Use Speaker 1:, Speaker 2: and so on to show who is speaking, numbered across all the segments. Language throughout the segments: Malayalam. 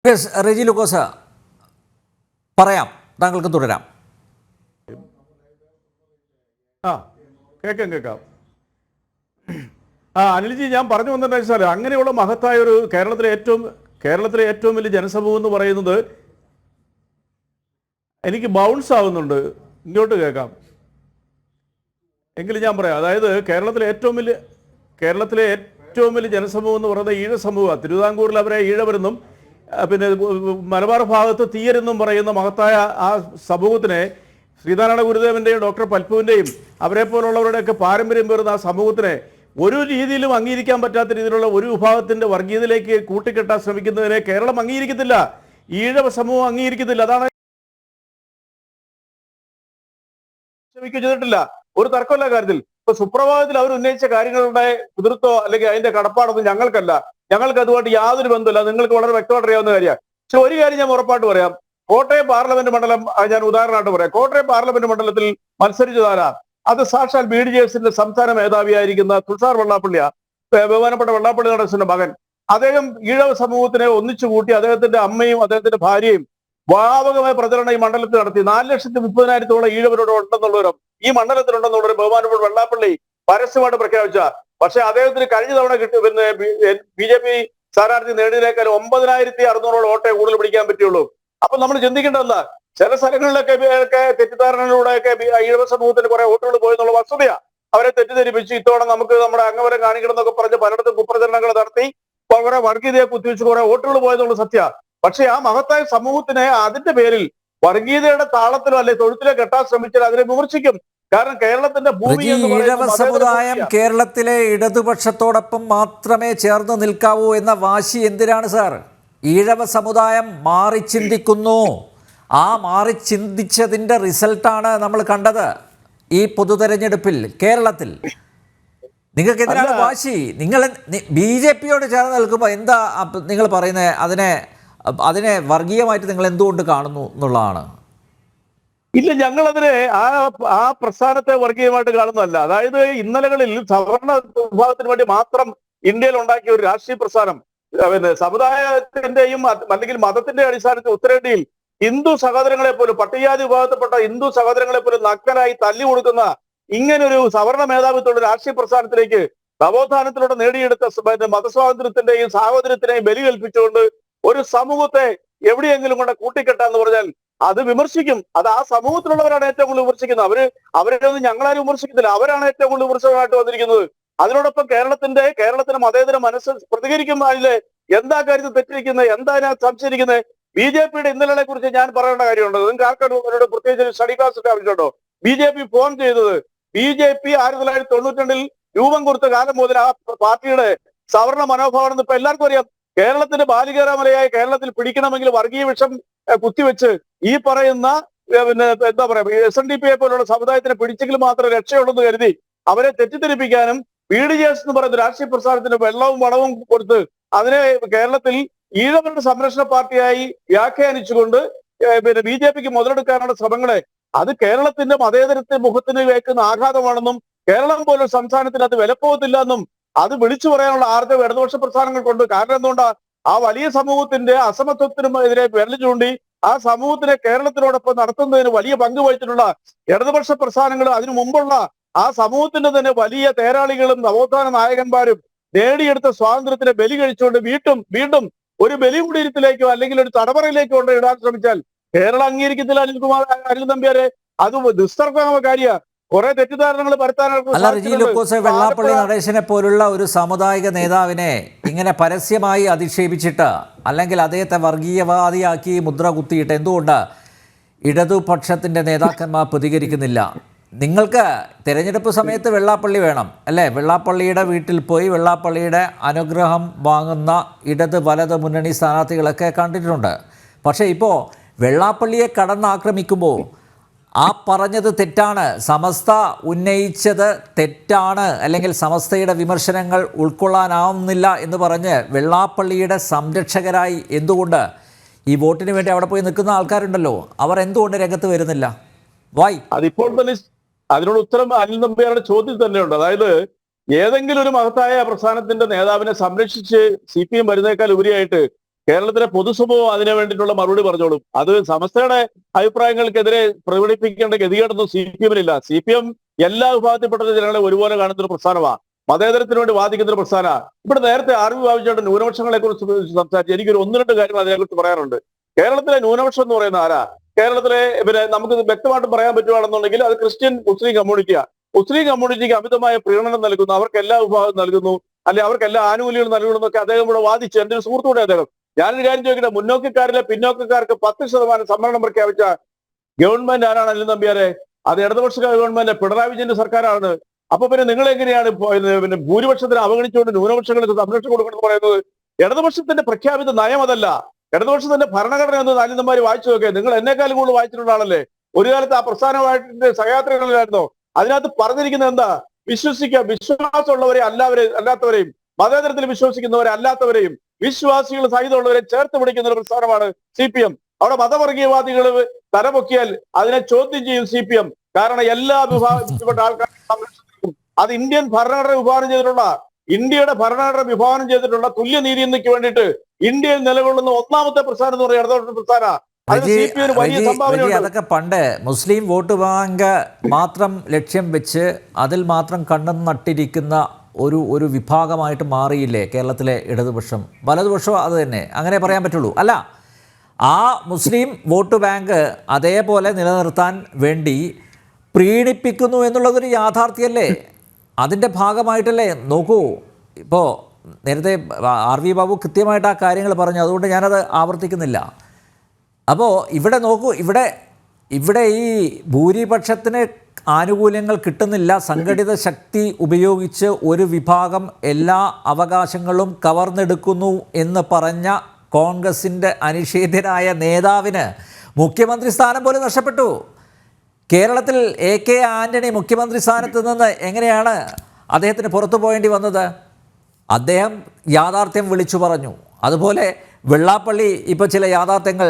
Speaker 1: യെസ് റെജി ലൂക്കോസ് പറയാം, താങ്കൾക്ക് തുടരാം.
Speaker 2: ആ കേൾക്കാം. അനിൽജി, ഞാൻ പറഞ്ഞു വന്നിട്ട് വെച്ചാൽ അങ്ങനെയുള്ള മഹത്തായ ഒരു കേരളത്തിലെ ഏറ്റവും വലിയ ജനസമൂഹം എന്ന് പറയുന്നത് എനിക്ക് ബൗൺസ് ആവുന്നുണ്ട്. ഇങ്ങോട്ട് കേൾക്കാം എങ്കിലും ഞാൻ പറയാം. അതായത് കേരളത്തിലെ ഏറ്റവും വലിയ ജനസമൂഹം എന്ന് പറയുന്നത് ഈഴ സമൂഹം. തിരുവിതാംകൂറിൽ അവരെ ഈഴവരെന്നും പിന്നെ മലബാർ ഭാഗത്ത് തീയരെന്നും പറയുന്ന മഹത്തായ ആ സമൂഹത്തിനെ ശ്രീനാരായണ ഗുരുദേവന്റെയും ഡോക്ടർ പൽപുവിന്റെയും അവരെ പോലുള്ളവരുടെയൊക്കെ പാരമ്പര്യം പേറുന്ന ആ സമൂഹത്തിനെ ഒരു രീതിയിലും അംഗീകരിക്കാൻ പറ്റാത്ത രീതിയിലുള്ള ഒരു വിഭാഗത്തിന്റെ വർഗീയതയിലേക്ക് കൂട്ടിക്കെട്ടാൻ ശ്രമിക്കുന്നതിനെ കേരളം അംഗീകരിക്കത്തില്ല, ഈഴവ സമൂഹം അംഗീകരിക്കത്തില്ല. അതാണ് ചെയ്തിട്ടില്ല, ഒരു തർക്കമില്ല കാര്യത്തിൽ. ഇപ്പൊ സുപ്രഭാതത്തിൽ അവർ ഉന്നയിച്ച കാര്യങ്ങളുടെ പിതൃത്വോ അല്ലെങ്കിൽ അതിന്റെ കടപ്പാടൊന്നും ഞങ്ങൾക്കല്ല, ഞങ്ങൾക്ക് അതുമായിട്ട് യാതൊരു ബന്ധമില്ല. നിങ്ങൾക്ക് വളരെ വ്യക്തമായിട്ട് അറിയാവുന്ന കാര്യമാണ്. പക്ഷെ ഒരു കാര്യം ഞാൻ ഉറപ്പായിട്ട് പറയാം, കോട്ടയം പാർലമെന്റ് മണ്ഡലം ഞാൻ ഉദാഹരണമായിട്ട് പറയാം. കോട്ടയം പാർലമെന്റ് മണ്ഡലത്തിൽ മത്സരിച്ചതാരാ? അത് സാക്ഷാൽ BDJSന്റെ സംസ്ഥാന മേധാവിയായിരിക്കുന്ന തുഷാർ വെള്ളാപ്പള്ളിയാ, ബഹുമാനപ്പെട്ട വെള്ളാപ്പള്ളി നടേശന്റെ മകൻ. അദ്ദേഹം ഈഴവ സമൂഹത്തിനെ ഒന്നിച്ചു കൂട്ടി അദ്ദേഹത്തിന്റെ അമ്മയും അദ്ദേഹത്തിന്റെ ഭാര്യയും വ്യാപകമായ പ്രചരണം ഈ മണ്ഡലത്തിൽ നടത്തി. 4,30,000-ഓളം ഈഴവരോട് ഉണ്ടെന്നുള്ളവരും ഈ മണ്ഡലത്തിലുണ്ടെന്നുള്ളവരും ബഹുമാനപ്പെട്ട വെള്ളാപ്പള്ളി പരസ്യമായിട്ട് പ്രഖ്യാപിച്ച. പക്ഷെ അദ്ദേഹത്തിന് കഴിഞ്ഞ തവണ പിന്നെ BJP സ്ഥാനാർത്ഥി നേടിയതിനേക്കാൾ 9,600 വോട്ടേ കൂടുതൽ പിടിക്കാൻ പറ്റുള്ളൂ. അപ്പൊ നമ്മൾ ചിന്തിക്കേണ്ടതല്ല, ചില സ്ഥലങ്ങളിലൊക്കെ തെറ്റിദ്ധാരണയിലൂടെയൊക്കെ ഈഴവ സമൂഹത്തിന് കുറെ വോട്ടുകൾ പോയെന്നുള്ള വസ്തുതയാ. അവരെ തെറ്റിദ്ധരിപ്പിച്ച് ഇത്തവണ നമുക്ക് നമ്മുടെ അംഗവരം കാണിക്കണം എന്നൊക്കെ പറഞ്ഞ് പലയിടത്തും കുപ്രചരണങ്ങൾ നടത്തി കുറെ വർഗീയതയെ കുത്തിവെച്ച് കുറെ വോട്ടുകൾ പോയെന്നുള്ള സത്യ. പക്ഷെ ആ മഹത്തായ സമൂഹത്തിനെ അതിന്റെ പേരിൽ വർഗീയതയുടെ താളത്തിലോ അല്ലെ തൊഴുത്തിലോ കെട്ടാൻ ശ്രമിച്ചാൽ അതിനെ വിമർശിക്കും. കാരണം കേരളത്തിന്റെ ഭൂമി
Speaker 1: ഈഴവ സമുദായം കേരളത്തിലെ ഇടതുപക്ഷത്തോടൊപ്പം മാത്രമേ ചേർന്ന് നിൽക്കാവൂ എന്ന വാശി എന്തിനാണ് സാർ? ഈഴവ സമുദായം മാറി ചിന്തിക്കുന്നു. ആ മാറി ചിന്തിച്ചതിൻ്റെ റിസൾട്ടാണ് നമ്മൾ കണ്ടത് ഈ പൊതുതെരഞ്ഞെടുപ്പിൽ കേരളത്തിൽ. നിങ്ങൾക്ക് എന്തിനാണ് വാശി? നിങ്ങൾ BJPയോട് ചേർന്ന് നിൽക്കുമ്പോൾ എന്താ നിങ്ങൾ പറയുന്നത്? അതിനെ വർഗീയമായിട്ട് നിങ്ങൾ എന്തുകൊണ്ട് കാണുന്നു എന്നുള്ളതാണ്.
Speaker 2: ഇല്ല, ഞങ്ങളതിനെ ആ പ്രസ്ഥാനത്തെ വർഗീയമായിട്ട് കാണുന്നതല്ല. അതായത് ഇന്നലകളിൽ സവർണ വിഭാഗത്തിന് വേണ്ടി മാത്രം ഇന്ത്യയിൽ ഉണ്ടാക്കിയ ഒരു രാഷ്ട്രീയ പ്രസ്ഥാനം, പിന്നെ സമുദായത്തിന്റെയും അല്ലെങ്കിൽ മതത്തിന്റെ അടിസ്ഥാനത്തിൽ ഉത്തരേന്ത്യയിൽ ഹിന്ദു സഹോദരങ്ങളെ പോലും, പട്ടികജാതി വിഭാഗത്തിൽപ്പെട്ട ഹിന്ദു സഹോദരങ്ങളെ പോലും നഗ്നരായി തല്ലി കൊടുക്കുന്ന ഇങ്ങനൊരു സവർണ മേധാവിത്വമുള്ള രാഷ്ട്രീയ പ്രസ്ഥാനത്തിലേക്ക് നവോത്ഥാനത്തിലൂടെ നേടിയെടുത്ത മതസ്വാതന്ത്ര്യത്തിന്റെയും സാഹോദര്യത്തിനെയും ബലി കൽപ്പിച്ചുകൊണ്ട് ഒരു സമൂഹത്തെ എവിടെയെങ്കിലും കൊണ്ട് കൂട്ടിക്കെട്ടാന്ന് പറഞ്ഞാൽ അത് വിമർശിക്കും. അത് ആ സമൂഹത്തിലുള്ളവരാണ് ഏറ്റവും കൂടുതൽ വിമർശിക്കുന്നത്. അവരൊന്നും ഞങ്ങളാരും വിമർശിക്കുന്നില്ല, അവരാണ് ഏറ്റവും കൂടുതൽ വിമർശനമായിട്ട് വന്നിരിക്കുന്നത്. അതിനോടൊപ്പം കേരളത്തിന്റെ മതേതര മനസ്സ് പ്രതികരിക്കുമ്പോഴേ എന്താ കാര്യത്തിൽ തെറ്റിരിക്കുന്നത്, എന്താ അതിനകത്ത് സംശയിക്കുന്നത്? BJPയുടെ ഇന്നലെ കുറിച്ച് ഞാൻ പറയേണ്ട കാര്യമുണ്ട്. നിങ്ങൾക്ക് ആൾക്കാരോട് പ്രത്യേകിച്ച് സ്റ്റഡി ക്ലാസ് ഒക്കെ ആവശ്യമുണ്ടോ? BJP ഫോൺ ചെയ്തത്, BJP 1992 രൂപം കൊടുത്ത കാലം മുതൽ ആ പാർട്ടിയുടെ സവർണ മനോഭാവം ഇപ്പൊ എല്ലാവർക്കും അറിയാം. കേരളത്തിന്റെ ബാലികേറാമലയായ കേരളത്തിൽ പിടിക്കണമെങ്കിൽ വർഗീയ വിഷം കുത്തിവെച്ച് ഈ പറയുന്ന പിന്നെ എന്താ പറയാ SNDP പോലുള്ള സമുദായത്തിനെ പിടിച്ചെങ്കിൽ മാത്രമേ രക്ഷയുള്ളൂ കരുതി അവരെ തെറ്റിദ്ധരിപ്പിക്കാനും BDJS എന്ന് പറയുന്ന രാഷ്ട്രീയ പ്രസ്ഥാനത്തിന് വെള്ളവും വളവും കൊടുത്ത് അതിനെ കേരളത്തിൽ ഈഴവരുടെ സംരക്ഷണ പാർട്ടിയായി വ്യാഖ്യാനിച്ചുകൊണ്ട് പിന്നെ BJPക്ക് മുതലെടുക്കാനുള്ള ശ്രമങ്ങളെ അത് കേരളത്തിന്റെ മതേതരത്തെ മുഖത്തിന് വേക്കുന്ന ആഘാതമാണെന്നും കേരളം പോലുള്ള സംസ്ഥാനത്തിന് അത് വിലപ്പോകത്തില്ല എന്നും അത് വിളിച്ചു പറയാനുള്ള ആർജവം ഇടതുപക്ഷ പ്രസ്ഥാനങ്ങൾ കൊണ്ട്. കാരണം എന്തുകൊണ്ടാ? ആ വലിയ സമൂഹത്തിന്റെ അസമത്വത്തിനും എതിരെ വിരൽ ചൂണ്ടി ആ സമൂഹത്തിനെ കേരളത്തിനോടൊപ്പം നടത്തുന്നതിന് വലിയ പങ്ക് വഹിച്ചിട്ടുള്ള ഇടതുപക്ഷ പ്രസ്ഥാനങ്ങളും അതിനു മുമ്പുള്ള ആ സമൂഹത്തിന്റെ തന്നെ വലിയ തേരാളികളും നവോത്ഥാന നായകന്മാരും നേടിയെടുത്ത സ്വാതന്ത്ര്യത്തിനെ ബലി കഴിച്ചുകൊണ്ട് വീണ്ടും ഒരു ബലികുടീരത്തിലേക്കോ അല്ലെങ്കിൽ ഒരു തടവറയിലേക്കോ കൊണ്ട് ഇടാൻ ശ്രമിച്ചാൽ കേരളം അംഗീകരിക്കത്തില്ല. അനിൽ നമ്പ്യാരെ, അത് ദുസ്തർക്കമായ കാര്യമാണ്. കുറെ തെറ്റിദ്ധാരണകൾ
Speaker 1: അല്ല റെജി ലൂക്കോസ്, വെള്ളാപ്പള്ളി നടേശനെ പോലുള്ള ഒരു സാമുദായിക നേതാവിനെ ഇങ്ങനെ പരസ്യമായി അധിക്ഷേപിച്ചിട്ട് അല്ലെങ്കിൽ അദ്ദേഹത്തെ വർഗീയവാദിയാക്കി മുദ്ര കുത്തിയിട്ട് എന്തുകൊണ്ട് ഇടതുപക്ഷത്തിൻ്റെ നേതാക്കന്മാർ പ്രതികരിക്കുന്നില്ല? നിങ്ങൾക്ക് തിരഞ്ഞെടുപ്പ് സമയത്ത് വെള്ളാപ്പള്ളി വേണം അല്ലേ? വെള്ളാപ്പള്ളിയുടെ വീട്ടിൽ പോയി വെള്ളാപ്പള്ളിയുടെ അനുഗ്രഹം വാങ്ങുന്ന ഇടത് വലത് മുന്നണി സ്ഥാനാർത്ഥികളൊക്കെ കണ്ടിട്ടുണ്ട്. പക്ഷേ ഇപ്പോൾ വെള്ളാപ്പള്ളിയെ കടന്നാക്രമിക്കുമ്പോൾ ആ പറഞ്ഞത് തെറ്റാണ്, സമസ്ത ഉന്നയിച്ചത് തെറ്റാണ്, അല്ലെങ്കിൽ സമസ്തയുടെ വിമർശനങ്ങൾ ഉൾക്കൊള്ളാനാവുന്നില്ല എന്ന് പറഞ്ഞ് വെള്ളാപ്പള്ളിയുടെ സംരക്ഷകരായി എന്തുകൊണ്ട് ഈ വോട്ടിന് വേണ്ടി അവിടെ പോയി നിൽക്കുന്ന ആൾക്കാരുണ്ടല്ലോ, അവർ എന്തുകൊണ്ട് രംഗത്ത് വരുന്നില്ല? വൈ?
Speaker 2: അതിപ്പോൾ തന്നെ അതിനോട് ഉത്തരം അനിൽ നമ്പ്യാരുടെ ചോദ്യം തന്നെയുണ്ട്. അതായത് ഏതെങ്കിലും ഒരു മഹത്തായ പ്രസ്ഥാനത്തിന്റെ നേതാവിനെ സംരക്ഷിച്ച് CPM വരുന്നേക്കാൾ ഉപരിയായിട്ട് കേരളത്തിലെ പൊതുസമൂഹം അതിനു വേണ്ടിയിട്ടുള്ള മറുപടി പറഞ്ഞോളും. അത് സമസ്തയുടെ അഭിപ്രായങ്ങൾക്കെതിരെ പ്രകടിപ്പിക്കേണ്ട ഗതികേടൊന്നും CPM-നില്ല. CPM എല്ലാ വിഭാഗത്തിൽപ്പെട്ട ജനങ്ങളെ ഒരുപോലെ കാണുന്ന ഒരു പ്രസ്ഥാനമാണ്. മതേതരത്തിന് വേണ്ടി വാദിക്കുന്ന ഒരു പ്രസ്ഥാനമാണ്. ഇവിടെ നേരത്തെ RV ബാബുചേട്ടൻ ന്യൂനപക്ഷങ്ങളെ കുറിച്ച് സംസാരിച്ചു. എനിക്കൊരു 1-2 കാര്യങ്ങൾ അതിനെക്കുറിച്ച് പറയാറുണ്ട്. കേരളത്തിലെ ന്യൂനപക്ഷം എന്ന് പറയുന്ന ആരാ? കേരളത്തിലെ നമുക്ക് വ്യക്തമായിട്ട് പറയാൻ പറ്റുകയാണെന്നുണ്ടെങ്കിൽ അത് ക്രിസ്ത്യൻ മുസ്ലിം കമ്മ്യൂണിറ്റിയാണ്. മുസ്ലിം കമ്മ്യൂണിറ്റിക്ക് അമിതമായ പ്രീണനം നൽകുന്നു, അവർക്ക് എല്ലാ വിഭാഗവും നൽകുന്നു, അല്ലെ അവർക്ക് എല്ലാ ആനുകൂല്യങ്ങളും നൽകുന്നു എന്നൊക്കെ അദ്ദേഹം ഇവിടെ വാദിച്ചു. എന്റെ ഒരു സുഹൃത്തുകൂടെ അദ്ദേഹം. ഞാനൊരു കാര്യം ചോദിക്കട്ടെ, മുന്നോക്കക്കാരിലെ പിന്നോക്കക്കാർക്ക് 10% സംവരണം പ്രഖ്യാപിച്ച ഗവൺമെന്റ് ആരാണ്? അനിൽ നമ്പ്യാരെ. അത് ഇടതുപക്ഷ ഗവൺമെന്റ്, പിണറായി വിജയന്റെ സർക്കാരാണ്. അപ്പൊ പിന്നെ നിങ്ങൾ എങ്ങനെയാണ് പിന്നെ ഭൂരിപക്ഷത്തിന് അവഗണിച്ചുകൊണ്ട് ന്യൂനപക്ഷങ്ങൾക്ക് സംരക്ഷണം കൊടുക്കണമെന്ന് പറയുന്നത്? ഇടതുപക്ഷത്തിന്റെ പ്രഖ്യാപിത നയം അതല്ല. ഇടതുപക്ഷത്തിന്റെ ഭരണഘടന എന്ന് അനിൽനമ്പ്യാർ വായിച്ചു നോക്കിയാൽ, നിങ്ങൾ എന്നെക്കാളും കൂടുതൽ വായിച്ചിട്ടുള്ള ആളല്ലേ. ഒരു കാലത്ത് ആ പ്രസ്ഥാനമായിട്ട് സഹയാത്രികളിലായിരുന്നോ? അതിനകത്ത് പറഞ്ഞിരിക്കുന്നത് എന്താ? വിശ്വാസമുള്ളവരെ അല്ലാത്തവരെയും, മതേതരത്തിൽ വിശ്വസിക്കുന്നവരെ അല്ലാത്തവരെയും, വിശ്വാസികൾ സഹിതമുള്ളവരെ ചേർത്ത് പിടിക്കുന്ന ഒരു പ്രസ്ഥാനമാണ് CPM. അവിടെ മതവർഗീയവാദികൾ തലപൊക്കിയാൽ അതിനെ ചോദ്യം ചെയ്യും CPM. കാരണം എല്ലാ വിഭാഗത്തിൽപ്പെട്ട ആൾക്കാരെ സംരക്ഷിക്കും. അത് ഇന്ത്യൻ ഭരണഘടന ഇന്ത്യയുടെ ഭരണഘടന വിഭാവനം ചെയ്തിട്ടുള്ള തുല്യനീതി എന്നയ്ക്ക് വേണ്ടിയിട്ട് ഇന്ത്യയിൽ നിലകൊള്ളുന്ന ഒന്നാമത്തെ പ്രസ്ഥാനം എന്ന് പറയുന്നത് ഇടതുപക്ഷ പ്രസ്ഥാന.
Speaker 1: അതൊക്കെ പണ്ട് മുസ്ലിം വോട്ട് ബാങ്ക് മാത്രം ലക്ഷ്യം വെച്ച് അതിൽ മാത്രം കണ്ണും നട്ടിരിക്കുന്ന ഒരു വിഭാഗമായിട്ട് മാറിയില്ലേ കേരളത്തിലെ ഇടതുപക്ഷം? വലതുപക്ഷം അത് തന്നെ, അങ്ങനെ പറയാൻ പറ്റുള്ളൂ. അല്ല, ആ മുസ്ലിം വോട്ട് ബാങ്ക് അതേപോലെ നിലനിർത്താൻ വേണ്ടി പ്രീണിപ്പിക്കുന്നു എന്നുള്ളതൊരു യാഥാർത്ഥ്യമല്ലേ? അതിൻ്റെ ഭാഗമായിട്ടല്ലേ? നോക്കൂ, ഇപ്പോൾ നേരത്തെ RV ബാബു കൃത്യമായിട്ട് ആ കാര്യങ്ങൾ പറഞ്ഞു, അതുകൊണ്ട് ഞാനത് ആവർത്തിക്കുന്നില്ല. അപ്പോൾ ഇവിടെ നോക്കൂ, ഇവിടെ ഈ ഭൂരിപക്ഷത്തിന് ആനുകൂല്യങ്ങൾ കിട്ടുന്നില്ല. സംഘടിത ശക്തി ഉപയോഗിച്ച് ഒരു വിഭാഗം എല്ലാ അവകാശങ്ങളും കവർന്നെടുക്കുന്നു എന്ന് പറഞ്ഞ കോൺഗ്രസിൻ്റെ അനിഷേധ്യനായ നേതാവിന് മുഖ്യമന്ത്രി സ്ഥാനം പോലും നഷ്ടപ്പെട്ടു. കേരളത്തിൽ AK ആൻ്റണി മുഖ്യമന്ത്രി സ്ഥാനത്ത് നിന്ന് എങ്ങനെയാണ് അദ്ദേഹത്തിന് പുറത്തു പോകേണ്ടി വന്നത്? അദ്ദേഹം യാഥാർത്ഥ്യം വിളിച്ചു പറഞ്ഞു. അതുപോലെ വെള്ളാപ്പള്ളി ഇപ്പോൾ ചില യാഥാർത്ഥ്യങ്ങൾ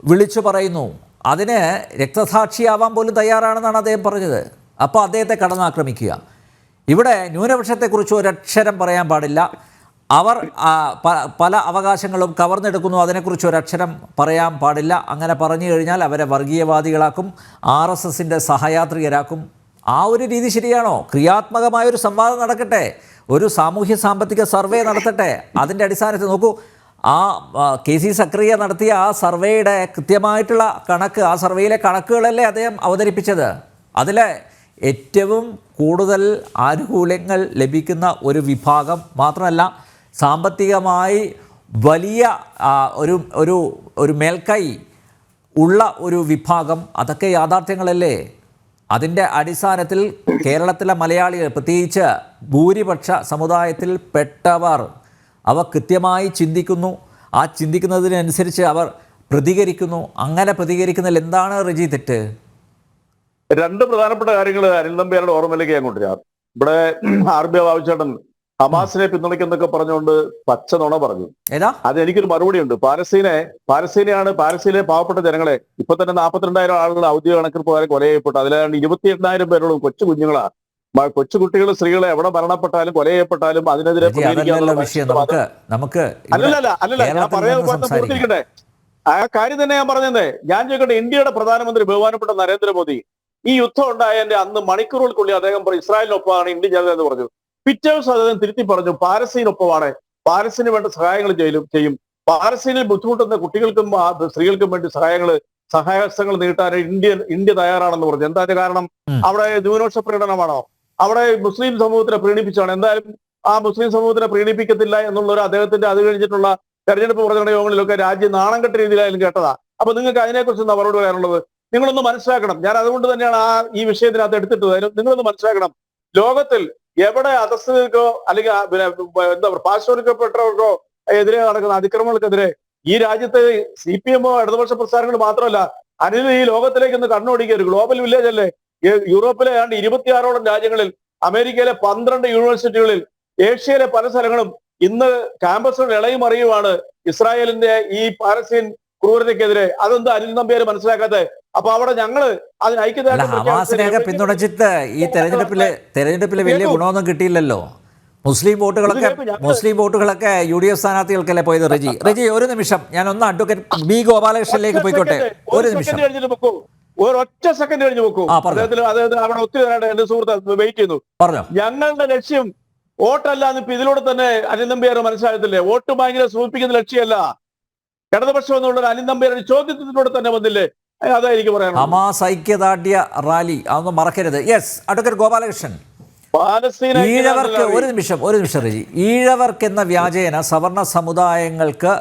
Speaker 1: വിളിച്ചു പറയുന്നു. അതിന് രക്തസാക്ഷിയാവാൻ പോലും തയ്യാറാണെന്നാണ് അദ്ദേഹം പറഞ്ഞത്. അപ്പോൾ അദ്ദേഹത്തെ കടന്നാക്രമിക്കുക. ഇവിടെ ന്യൂനപക്ഷത്തെക്കുറിച്ച് ഒരക്ഷരം പറയാൻ പാടില്ല. അവർ പല അവകാശങ്ങളും കവർന്നെടുക്കുന്നു, അതിനെക്കുറിച്ച് ഒരക്ഷരം പറയാൻ പാടില്ല. അങ്ങനെ പറഞ്ഞു കഴിഞ്ഞാൽ അവരെ വർഗീയവാദികളാക്കും, RSSൻ്റെ സഹയാത്രികരാക്കും. ആ ഒരു രീതി ശരിയാണോ? ക്രിയാത്മകമായൊരു സംവാദം നടക്കട്ടെ, ഒരു സാമൂഹ്യ സാമ്പത്തിക സർവേ നടത്തട്ടെ. അതിൻ്റെ അടിസ്ഥാനത്തിൽ നോക്കൂ, ആ KC സക്രിയ നടത്തിയ ആ സർവേയുടെ കൃത്യമായിട്ടുള്ള കണക്ക്, ആ സർവേയിലെ കണക്കുകളല്ലേ അദ്ദേഹം അവതരിപ്പിച്ചത്. അതിൽ ഏറ്റവും കൂടുതൽ ആനുകൂല്യങ്ങൾ ലഭിക്കുന്ന ഒരു വിഭാഗം മാത്രമല്ല, സാമ്പത്തികമായി വലിയ ഒരു മേൽക്കൈ ഉള്ള ഒരു വിഭാഗം, അതൊക്കെ യാഥാർത്ഥ്യങ്ങളല്ലേ? അതിൻ്റെ അടിസ്ഥാനത്തിൽ കേരളത്തിലെ മലയാളികൾ, പ്രത്യേകിച്ച് ഭൂരിപക്ഷ സമുദായത്തിൽ പെട്ടവർ, അവ കൃത്യമായി ചിന്തിക്കുന്നു. ആ ചിന്തിക്കുന്നതിനനുസരിച്ച് അവർ പ്രതികരിക്കുന്നു. അങ്ങനെ പ്രതികരിക്കുന്നതിൽ എന്താണ് റജി തെറ്റ്?
Speaker 2: 2 പ്രധാനപ്പെട്ട കാര്യങ്ങൾ അനിൽ നമ്പ്യാരുടെ ഓർമ്മയിലേക്ക് ഞാൻ കൊണ്ടുവരാം. ഇവിടെ RV ബാബുചേട്ടൻ ഹമാസിനെ പിന്തുണയ്ക്കുന്നൊക്കെ പറഞ്ഞുകൊണ്ട് പച്ച നുണ പറഞ്ഞു. അത് എനിക്കൊരു മറുപടി ഉണ്ട്. പാലസ്തീനിലെ പാവപ്പെട്ട ജനങ്ങളെ ഇപ്പൊ തന്നെ 42,000 ആളുകൾ ഔദ്യോഗിക കണക്കിൽ പ്രകാരം കൊല ചെയ്യപ്പെട്ടു. അതിലാണ് 28,000 പേരോളം കൊച്ചു കുഞ്ഞുങ്ങളാ. കൊച്ചുകുട്ടികൾ, സ്ത്രീകളെ എവിടെ മരണപ്പെട്ടാലും കൊല ചെയ്യപ്പെട്ടാലും അതിനെതിരെ അല്ലല്ല ഞാൻ പറയാൻ പൂർത്തിരിക്കട്ടെ. ആ കാര്യം തന്നെ ഞാൻ പറഞ്ഞതേ. ഞാൻ ചോദിക്കട്ടെ, ഇന്ത്യയുടെ പ്രധാനമന്ത്രി ബഹുമാനപ്പെട്ട നരേന്ദ്രമോദി ഈ യുദ്ധം ഉണ്ടായതിന്റെ അന്ന് മണിക്കൂറുകൾക്കുള്ളിൽ അദ്ദേഹം ഇസ്രായേലിനൊപ്പമാണ് ഇന്ത്യ ജനത എന്ന് പറഞ്ഞു. പിറ്റേ ദിവസം അദ്ദേഹം തിരുത്തി പറഞ്ഞു പാലസ്തീനൊപ്പമാണ്, പാലസ്തീന് വേണ്ട സഹായങ്ങൾ ചെയ്യും, പാലസ്തീനിൽ ബുദ്ധിമുട്ടുന്ന കുട്ടികൾക്കും സ്ത്രീകൾക്കും വേണ്ടി സഹായഹസ്തങ്ങൾ നീട്ടാൻ ഇന്ത്യ തയ്യാറാണെന്ന് പറഞ്ഞു. എന്താ കാരണം? അവിടെ ന്യൂനപക്ഷ പ്രീണനമാണോ? അവിടെ മുസ്ലിം സമൂഹത്തിനെ പ്രീണിപ്പിച്ചാണ്. എന്തായാലും ആ മുസ്ലിം സമൂഹത്തിനെ പ്രീണിപ്പിക്കത്തില്ല എന്നുള്ളൊരു അദ്ദേഹത്തിന്റെ അത് കഴിഞ്ഞിട്ടുള്ള തെരഞ്ഞെടുപ്പ് പ്രചരണ യോഗങ്ങളിലൊക്കെ രാജ്യം നാണം കെട്ട രീതിയിലായാലും കേട്ടതാ. അപ്പൊ നിങ്ങൾക്ക് അതിനെക്കുറിച്ച് എന്താ മറുപടി പറയാനുള്ളത്? നിങ്ങളൊന്ന് മനസ്സിലാക്കണം. ഞാൻ അതുകൊണ്ട് തന്നെയാണ് ഈ വിഷയത്തിനകത്ത് എടുത്തിട്ടത്. നിങ്ങളൊന്ന് മനസ്സിലാക്കണം, ലോകത്തിൽ എവിടെ അധസ്ഥിതർക്കോ അല്ലെങ്കിൽ എന്താ പറയുക പാർശ്വവൽക്കപ്പെട്ടവർക്കോ എതിരെ നടക്കുന്ന അതിക്രമങ്ങൾക്കെതിരെ ഈ രാജ്യത്ത് CPM ഇടതുപക്ഷ പ്രസ്ഥാനങ്ങൾ മാത്രമല്ല, അനിൽ ഈ ലോകത്തിലേക്ക് ഒന്ന് കണ്ണോടിക്കുക. ഒരു ഗ്ലോബൽ വില്ലേജ് അല്ലേ? യൂറോപ്പിലെ ഏതാണ്ട് 26ഓളം രാജ്യങ്ങളിൽ, അമേരിക്കയിലെ 12 യൂണിവേഴ്സിറ്റികളിൽ, ഏഷ്യയിലെ പല സ്ഥലങ്ങളും ഇന്ന് ക്യാമ്പസുകൾ ഇളകി മറിയുവാണ് ഇസ്രായേലിന്റെ ഈ പാലസ്തീൻ ക്രൂരതയ്ക്കെതിരെ. അതെന്ത് അനിൽ നമ്പ്യാർ മനസ്സിലാക്കാതെ? അപ്പൊ അവിടെ ഞങ്ങള് അതിന് ഐക്യദാർഢ്യം
Speaker 1: ഹമാസിനെയൊക്കെ പിന്തുണച്ചിട്ട് ഈ തെരഞ്ഞെടുപ്പില് വലിയ ഗുണമൊന്നും കിട്ടിയില്ലല്ലോ. മുസ്ലിം വോട്ടുകളൊക്കെ UDF സ്ഥാനാർത്ഥികൾക്കല്ലേ പോയത്. റെജി ഒരു നിമിഷം, ഞാൻ ഒന്ന് അഡ്വക്കേറ്റ് ബി ഗോപാലകൃഷ്ണനിലേക്ക് പോയിക്കോട്ടെ. ഒരു നിമിഷം,
Speaker 2: ഒരൊറ്റ സെക്കൻഡ് കഴിഞ്ഞ് നോക്കൂ. അദ്ദേഹത്തിന് അവിടെ ഒത്തിരി നേരമായിട്ട് എന്റെ സുഹൃത്ത് വെയിറ്റ് ചെയ്യുന്നു.
Speaker 1: പറഞ്ഞോ.
Speaker 2: ഞങ്ങളുടെ ലക്ഷ്യം വോട്ടല്ല എന്ന് ഇപ്പൊ ഇതിലൂടെ തന്നെ അനിൽ നമ്പ്യാർ മനസ്സിലാകത്തില്ലേ? വോട്ട് ബാങ്കിനെ സൂചിപ്പിക്കുന്ന ലക്ഷ്യമല്ല ഇടതുപക്ഷം എന്നുള്ള അനിൽ നമ്പ്യാർ ചോദ്യത്തിലൂടെ തന്നെ വന്നില്ലേ? അതായിരിക്കും പറയാം.
Speaker 1: ഹമാസ് ഐക്യദാർഢ്യ റാലി, അതൊന്നും മറക്കരുത്. Yes, advocate Gopalakrishnan. ഈഴവർക്ക് ഒരു നിമിഷം റെജി. ഈഴവർക്ക് എന്ന വ്യാജേന സവർണ സമുദായങ്ങൾക്ക്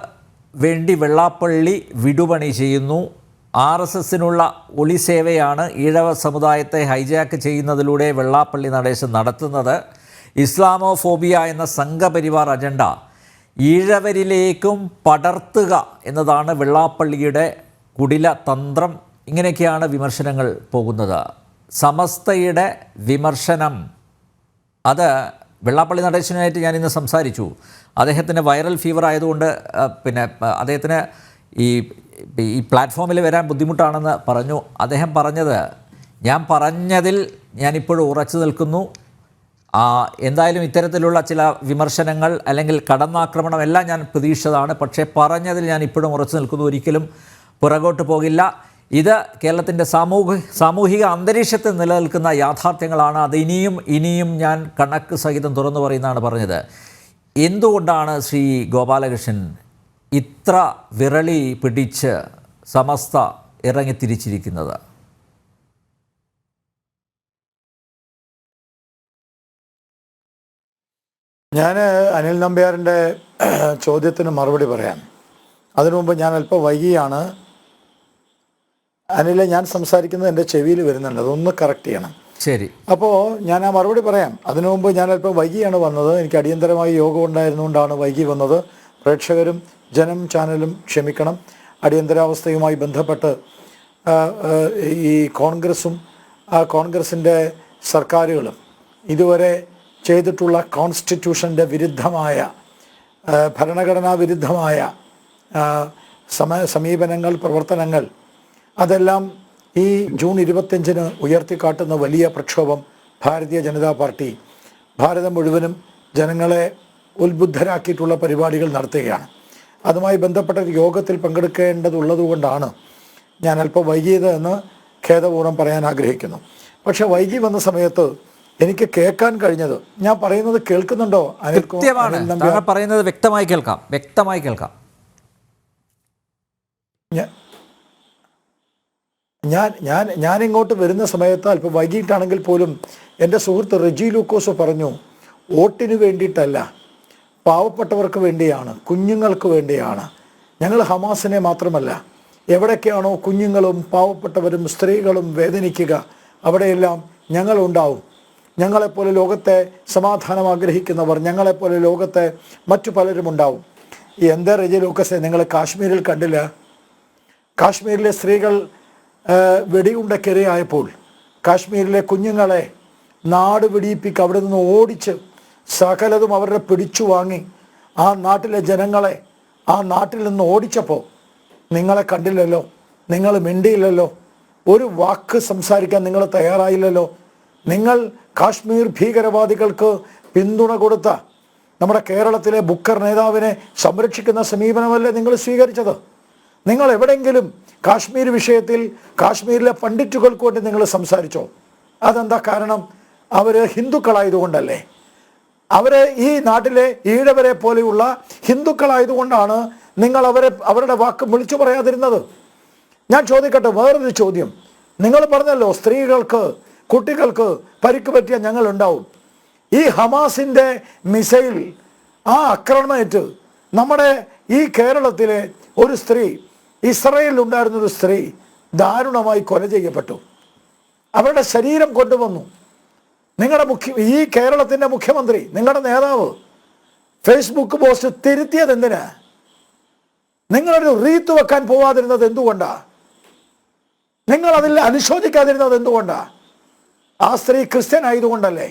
Speaker 1: വേണ്ടി വെള്ളാപ്പള്ളി വിടുപണി ചെയ്യുന്നു. RSSനുള്ള ഒളിസേവയാണ് ഈഴവ സമുദായത്തെ ഹൈജാക്ക് ചെയ്യുന്നതിലൂടെ വെള്ളാപ്പള്ളി നടേശൻ നടത്തുന്നത്. ഇസ്ലാമോഫോബിയ എന്ന സംഘപരിവാർ അജണ്ട ഈഴവരിലേക്കും പടർത്തുക എന്നതാണ് വെള്ളാപ്പള്ളിയുടെ കുടില തന്ത്രം. ഇങ്ങനെയൊക്കെയാണ് വിമർശനങ്ങൾ പോകുന്നത്. സമസ്തയുടെ വിമർശനം, അത് വെള്ളാപ്പള്ളി നടേശനുമായിട്ട് ഞാൻ ഇന്ന് സംസാരിച്ചു. അദ്ദേഹത്തിന് വൈറൽ ഫീവർ ആയതുകൊണ്ട് പിന്നെ അദ്ദേഹത്തിന് ഈ പ്ലാറ്റ്ഫോമിൽ വരാൻ ബുദ്ധിമുട്ടാണെന്ന് പറഞ്ഞു. അദ്ദേഹം പറഞ്ഞത്, ഞാൻ പറഞ്ഞതിൽ ഞാനിപ്പോഴും ഉറച്ചു നിൽക്കുന്നു. എന്തായാലും ഇത്തരത്തിലുള്ള ചില വിമർശനങ്ങൾ അല്ലെങ്കിൽ കടന്നാക്രമണം എല്ലാം ഞാൻ പ്രതീക്ഷിച്ചതാണ്. പക്ഷേ പറഞ്ഞതിൽ ഞാൻ ഇപ്പോഴും ഉറച്ചു നിൽക്കുന്നു, ഒരിക്കലും പുറകോട്ട് പോകില്ല. ഇത് കേരളത്തിൻ്റെ സാമൂഹിക അന്തരീക്ഷത്തിൽ നിലനിൽക്കുന്ന യാഥാർത്ഥ്യങ്ങളാണ്. അത് ഇനിയും ഞാൻ കണക്ക് സഹിതം തുറന്നു പറയുന്നതാണ് പറഞ്ഞത്. എന്തുകൊണ്ടാണ് ശ്രീ ഗോപാലകൃഷ്ണൻ ഇത്ര വിരളി പിടിച്ച് സമസ്ത ഇറങ്ങിത്തിരിച്ചിരിക്കുന്നത്?
Speaker 3: ഞാൻ അനിൽ നമ്പ്യാറിൻ്റെ ചോദ്യത്തിന് മറുപടി പറയാം. അതിനു മുമ്പ് ഞാൻ അല്പം വൈകിയാണ്. അനിലെ, ഞാൻ സംസാരിക്കുന്നത് എൻ്റെ ചെവിയിൽ വരുന്നുണ്ട്, അതൊന്ന് കറക്റ്റ് ചെയ്യണം.
Speaker 1: ശരി.
Speaker 3: അപ്പോൾ ഞാൻ ആ മറുപടി പറയാം. അതിനു മുമ്പ് ഞാൻ അല്പം വൈകിയാണ് വന്നത്. എനിക്ക് അടിയന്തരമായി യോഗം ഉണ്ടായിരുന്നുകൊണ്ടാണ് വൈകി വന്നത്. പ്രേക്ഷകരും ജനം ചാനലും ക്ഷമിക്കണം. അടിയന്തരാവസ്ഥയുമായി ബന്ധപ്പെട്ട് ഈ കോൺഗ്രസും കോൺഗ്രസിൻ്റെ സർക്കാരുകളും ഇതുവരെ ചെയ്തിട്ടുള്ള കോൺസ്റ്റിറ്റ്യൂഷൻ്റെ വിരുദ്ധമായ, ഭരണഘടനാ വിരുദ്ധമായ സമീപനങ്ങൾ, പ്രവർത്തനങ്ങൾ, അതെല്ലാം ഈ ജൂൺ 25-ന് ഉയർത്തിക്കാട്ടുന്ന വലിയ പ്രക്ഷോഭം ഭാരതീയ ജനതാ പാർട്ടി ഭാരതം മുഴുവനും ജനങ്ങളെ ഉത്ബുദ്ധരാക്കിയിട്ടുള്ള പരിപാടികൾ നടത്തുകയാണ്. അതുമായി ബന്ധപ്പെട്ട ഒരു യോഗത്തിൽ പങ്കെടുക്കേണ്ടതുള്ളതുകൊണ്ടാണ് ഞാൻ അല്പം വൈകിയത് എന്ന് ഖേദപൂർവ്വം പറയാൻ ആഗ്രഹിക്കുന്നു. പക്ഷെ വൈകി വന്ന സമയത്ത് എനിക്ക് കേൾക്കാൻ കഴിഞ്ഞത്, ഞാൻ പറയുന്നത് കേൾക്കുന്നുണ്ടോ?
Speaker 1: പറയുന്നത് വ്യക്തമായി കേൾക്കാം.
Speaker 3: ഞാൻ ഇങ്ങോട്ട് വരുന്ന സമയത്ത് അല്പം വൈകിട്ടാണെങ്കിൽ പോലും എൻ്റെ സുഹൃത്ത് റെജി ലൂക്കോസ് പറഞ്ഞു, വോട്ടിന് വേണ്ടിയിട്ടല്ല, പാവപ്പെട്ടവർക്ക് വേണ്ടിയാണ്, കുഞ്ഞുങ്ങൾക്ക് വേണ്ടിയാണ്. ഞങ്ങൾ ഹമാസിനെ മാത്രമല്ല, എവിടേക്കാണോ കുഞ്ഞുങ്ങളും പാവപ്പെട്ടവരും സ്ത്രീകളും വേദനിക്കുക അവിടെയെല്ലാം ഞങ്ങളുണ്ടാവും. ഞങ്ങളെപ്പോലെ ലോകത്തെ സമാധാനം ആഗ്രഹിക്കുന്നവർ, ഞങ്ങളെപ്പോലെ ലോകത്തെ മറ്റു പലരും ഉണ്ടാവും. എന്താ റെജി ലൂക്കസെ, നിങ്ങൾ കാശ്മീരിൽ കണ്ടില്ല? കാശ്മീരിലെ സ്ത്രീകൾ വെടിയുണ്ടക്കിരയായപ്പോൾ കാശ്മീരിലെ കുഞ്ഞുങ്ങളെ നാട് വെടിയിപ്പിക്ക് അവിടെ നിന്ന് ഓടിച്ച് സകലതും അവരുടെ പിടിച്ചു വാങ്ങി ആ നാട്ടിലെ ജനങ്ങളെ ആ നാട്ടിൽ നിന്ന് ഓടിച്ചപ്പോൾ നിങ്ങളെ കണ്ടില്ലല്ലോ, നിങ്ങൾ മിണ്ടിയില്ലല്ലോ, ഒരു വാക്ക് സംസാരിക്കാൻ നിങ്ങൾ തയ്യാറായില്ലല്ലോ. നിങ്ങൾ കാശ്മീർ ഭീകരവാദികൾക്ക് പിന്തുണ കൊടുത്ത നമ്മുടെ കേരളത്തിലെ ബുക്കർ നേതാവിനെ സംരക്ഷിക്കുന്ന സമീപനമല്ലേ നിങ്ങൾ സ്വീകരിച്ചത്? നിങ്ങൾ എവിടെയെങ്കിലും കാശ്മീർ വിഷയത്തിൽ കാശ്മീരിലെ പണ്ഡിറ്റുകൾക്ക് വേണ്ടി നിങ്ങൾ സംസാരിച്ചോ? അതെന്താ കാരണം? അവർ ഹിന്ദുക്കളായതുകൊണ്ടല്ലേ? അവർ ഈ നാട്ടിലെ ഈഴവരെ പോലെയുള്ള ഹിന്ദുക്കളായതുകൊണ്ടാണ് നിങ്ങൾ അവരുടെ വാക്ക് വിളിച്ചു പറയാതിരുന്നത്. ഞാൻ ചോദിക്കട്ടെ, വേറൊരു ചോദ്യം. നിങ്ങൾ പറഞ്ഞല്ലോ സ്ത്രീകൾക്ക് കുട്ടികൾക്ക് പരിക്ക് പറ്റിയ ഞങ്ങളുണ്ടാവും. ഈ ഹമാസിൻ്റെ മിസൈൽ ആ ആക്രമണമേറ്റ് നമ്മുടെ ഈ കേരളത്തിലെ ഒരു സ്ത്രീ, ഇസ്രയേലിലുണ്ടായിരുന്നൊരു സ്ത്രീ ദാരുണമായി കൊല ചെയ്യപ്പെട്ടു. അവരുടെ ശരീരം കൊണ്ടുവന്നു. ഈ കേരളത്തിൻ്റെ മുഖ്യമന്ത്രി, നിങ്ങളുടെ നേതാവ് ഫേസ്ബുക്ക് പോസ്റ്റ് തിരുത്തിയത് എന്തിനാ? നിങ്ങളൊരു റീത്ത് വെക്കാൻ പോവാതിരുന്നത് എന്തുകൊണ്ടാ? നിങ്ങൾ അതിൽ അനുശോചിക്കാതിരുന്നത് എന്തുകൊണ്ടാ? ആ സ്ത്രീ ക്രിസ്ത്യൻ ആയതുകൊണ്ടല്ലേ?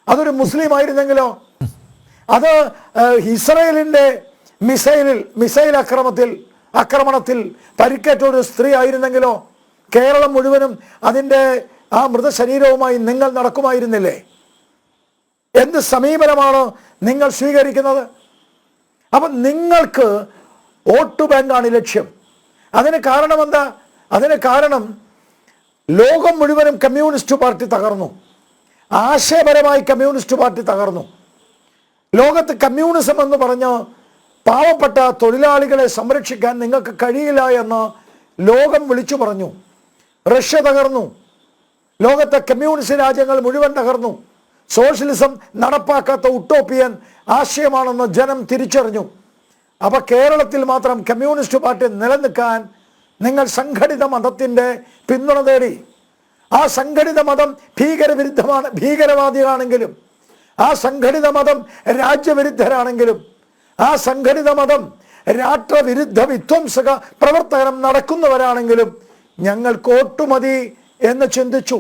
Speaker 3: അതൊരു മുസ്ലിം ആയിരുന്നെങ്കിലോ? അത് ഇസ്രയേലിൻ്റെ മിസൈൽ ആക്രമണത്തിൽ പരിക്കേറ്റ ഒരു സ്ത്രീ ആയിരുന്നെങ്കിലോ? കേരളം മുഴുവനും അതിൻ്റെ ആ മൃതശരീരവുമായി നിങ്ങൾ നടക്കുമായിരുന്നില്ലേ? എന്ത് സമീപനമാണ് നിങ്ങൾ സ്വീകരിക്കുന്നത്? അപ്പം നിങ്ങൾക്ക് വോട്ട് ബാങ്കാണ് ലക്ഷ്യം. അതിന് കാരണം എന്താ? അതിന് കാരണം ലോകം മുഴുവനും കമ്മ്യൂണിസ്റ്റ് പാർട്ടി തകർന്നു. ആശയപരമായി കമ്മ്യൂണിസ്റ്റ് പാർട്ടി തകർന്നു. ലോകത്ത് കമ്മ്യൂണിസം എന്ന് പറഞ്ഞ് പാവപ്പെട്ട തൊഴിലാളികളെ സംരക്ഷിക്കാൻ നിങ്ങൾക്ക് കഴിയില്ല എന്ന് ലോകം വിളിച്ചു പറഞ്ഞു. റഷ്യ തകർന്നു. ലോകത്തെ കമ്മ്യൂണിസ്റ്റ് രാജ്യങ്ങൾ മുഴുവൻ തകർന്നു. സോഷ്യലിസം നടപ്പാക്കാത്ത ഉട്ടോപ്പിയൻ ആശയമാണെന്ന് ജനം തിരിച്ചറിഞ്ഞു. അപ്പോൾ കേരളത്തിൽ മാത്രം കമ്മ്യൂണിസ്റ്റ് പാർട്ടി നിലനിൽക്കാൻ നിങ്ങൾ സംഘടിത മതത്തിൻ്റെ പിന്തുണ തേടി. ആ സംഘടിത മതം ഭീകരവിരുദ്ധമാണ്, ഭീകരവാദികളാണെങ്കിലും, ആ സംഘടിത മതം രാജ്യവിരുദ്ധരാണെങ്കിലും, ആ സംഘടിത മതം രാഷ്ട്രവിരുദ്ധ വിധ്വംസക പ്രവർത്തനം നടക്കുന്നവരാണെങ്കിലും ഞങ്ങൾക്ക് വോട്ട് മതി എന്ന് ചിന്തിച്ചു.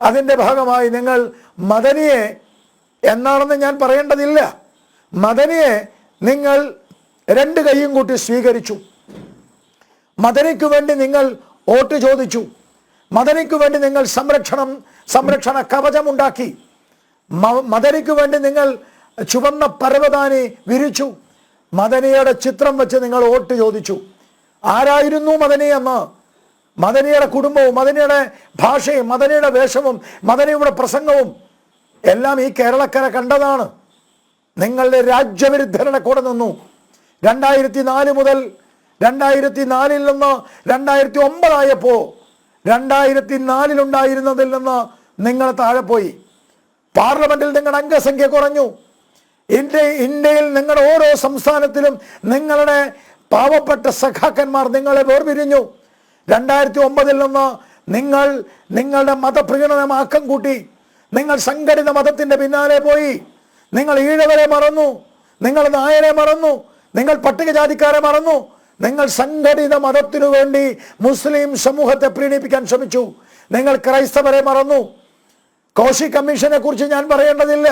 Speaker 3: അതിൻ്റെ ഭാഗമായി നിങ്ങൾ മദനിയെ എന്നാണെന്ന് ഞാൻ പറയേണ്ടതില്ല, മദനിയെ നിങ്ങൾ രണ്ട് കൈയും കൂട്ടി സ്വീകരിച്ചു. മദനിക്ക് വേണ്ടി നിങ്ങൾ വോട്ട് ചോദിച്ചു. മദനിക്ക് വേണ്ടി നിങ്ങൾ സംരക്ഷണ കവചമുണ്ടാക്കി. മദനിക്ക് വേണ്ടി നിങ്ങൾ ചുവന്ന പരവതാനി വിരിച്ചു. മദനിയുടെ ചിത്രം വെച്ച് നിങ്ങൾ വോട്ട് ചോദിച്ചു. ആരായിരുന്നു മദനി എന്ന്? മദനിയുടെ കുടുംബവും മദനിയുടെ ഭാഷയും മദനിയുടെ വേഷവും മദനിയുടെ പ്രസംഗവും എല്ലാം ഈ കേരളക്കര കണ്ടതാണ്. നിങ്ങളുടെ രാജ്യവിരുദ്ധരുടെ കൂടെ നിന്നു. 2004 മുതൽ 2004 നിന്ന് 2009 ആയപ്പോൾ 2004 ഉണ്ടായിരുന്നതിൽ നിന്ന് നിങ്ങൾ താഴെ പോയി. പാർലമെന്റിൽ നിങ്ങളുടെ അംഗസംഖ്യ കുറഞ്ഞു. ഇന്ത്യയിൽ നിങ്ങളുടെ ഓരോ സംസ്ഥാനത്തിലും നിങ്ങളുടെ പാവപ്പെട്ട സഖാക്കന്മാർ നിങ്ങളെ വേർപിരിഞ്ഞു. 2009 നിന്ന് നിങ്ങൾ നിങ്ങളുടെ മതപ്രീണനം ആക്കം കൂട്ടി. നിങ്ങൾ സംഘടിത മതത്തിൻ്റെ പിന്നാലെ പോയി. നിങ്ങൾ ഈഴവരെ മറന്നു, നിങ്ങൾ നായരെ മറന്നു, നിങ്ങൾ പട്ടികജാതിക്കാരെ മറന്നു. നിങ്ങൾ സംഘടിത മതത്തിനു വേണ്ടി മുസ്ലിം സമൂഹത്തെ പ്രീണിപ്പിക്കാൻ ശ്രമിച്ചു. നിങ്ങൾ ക്രൈസ്തവരെ മറന്നു. കോശി കമ്മീഷനെ കുറിച്ച് ഞാൻ പറയേണ്ടതില്ല.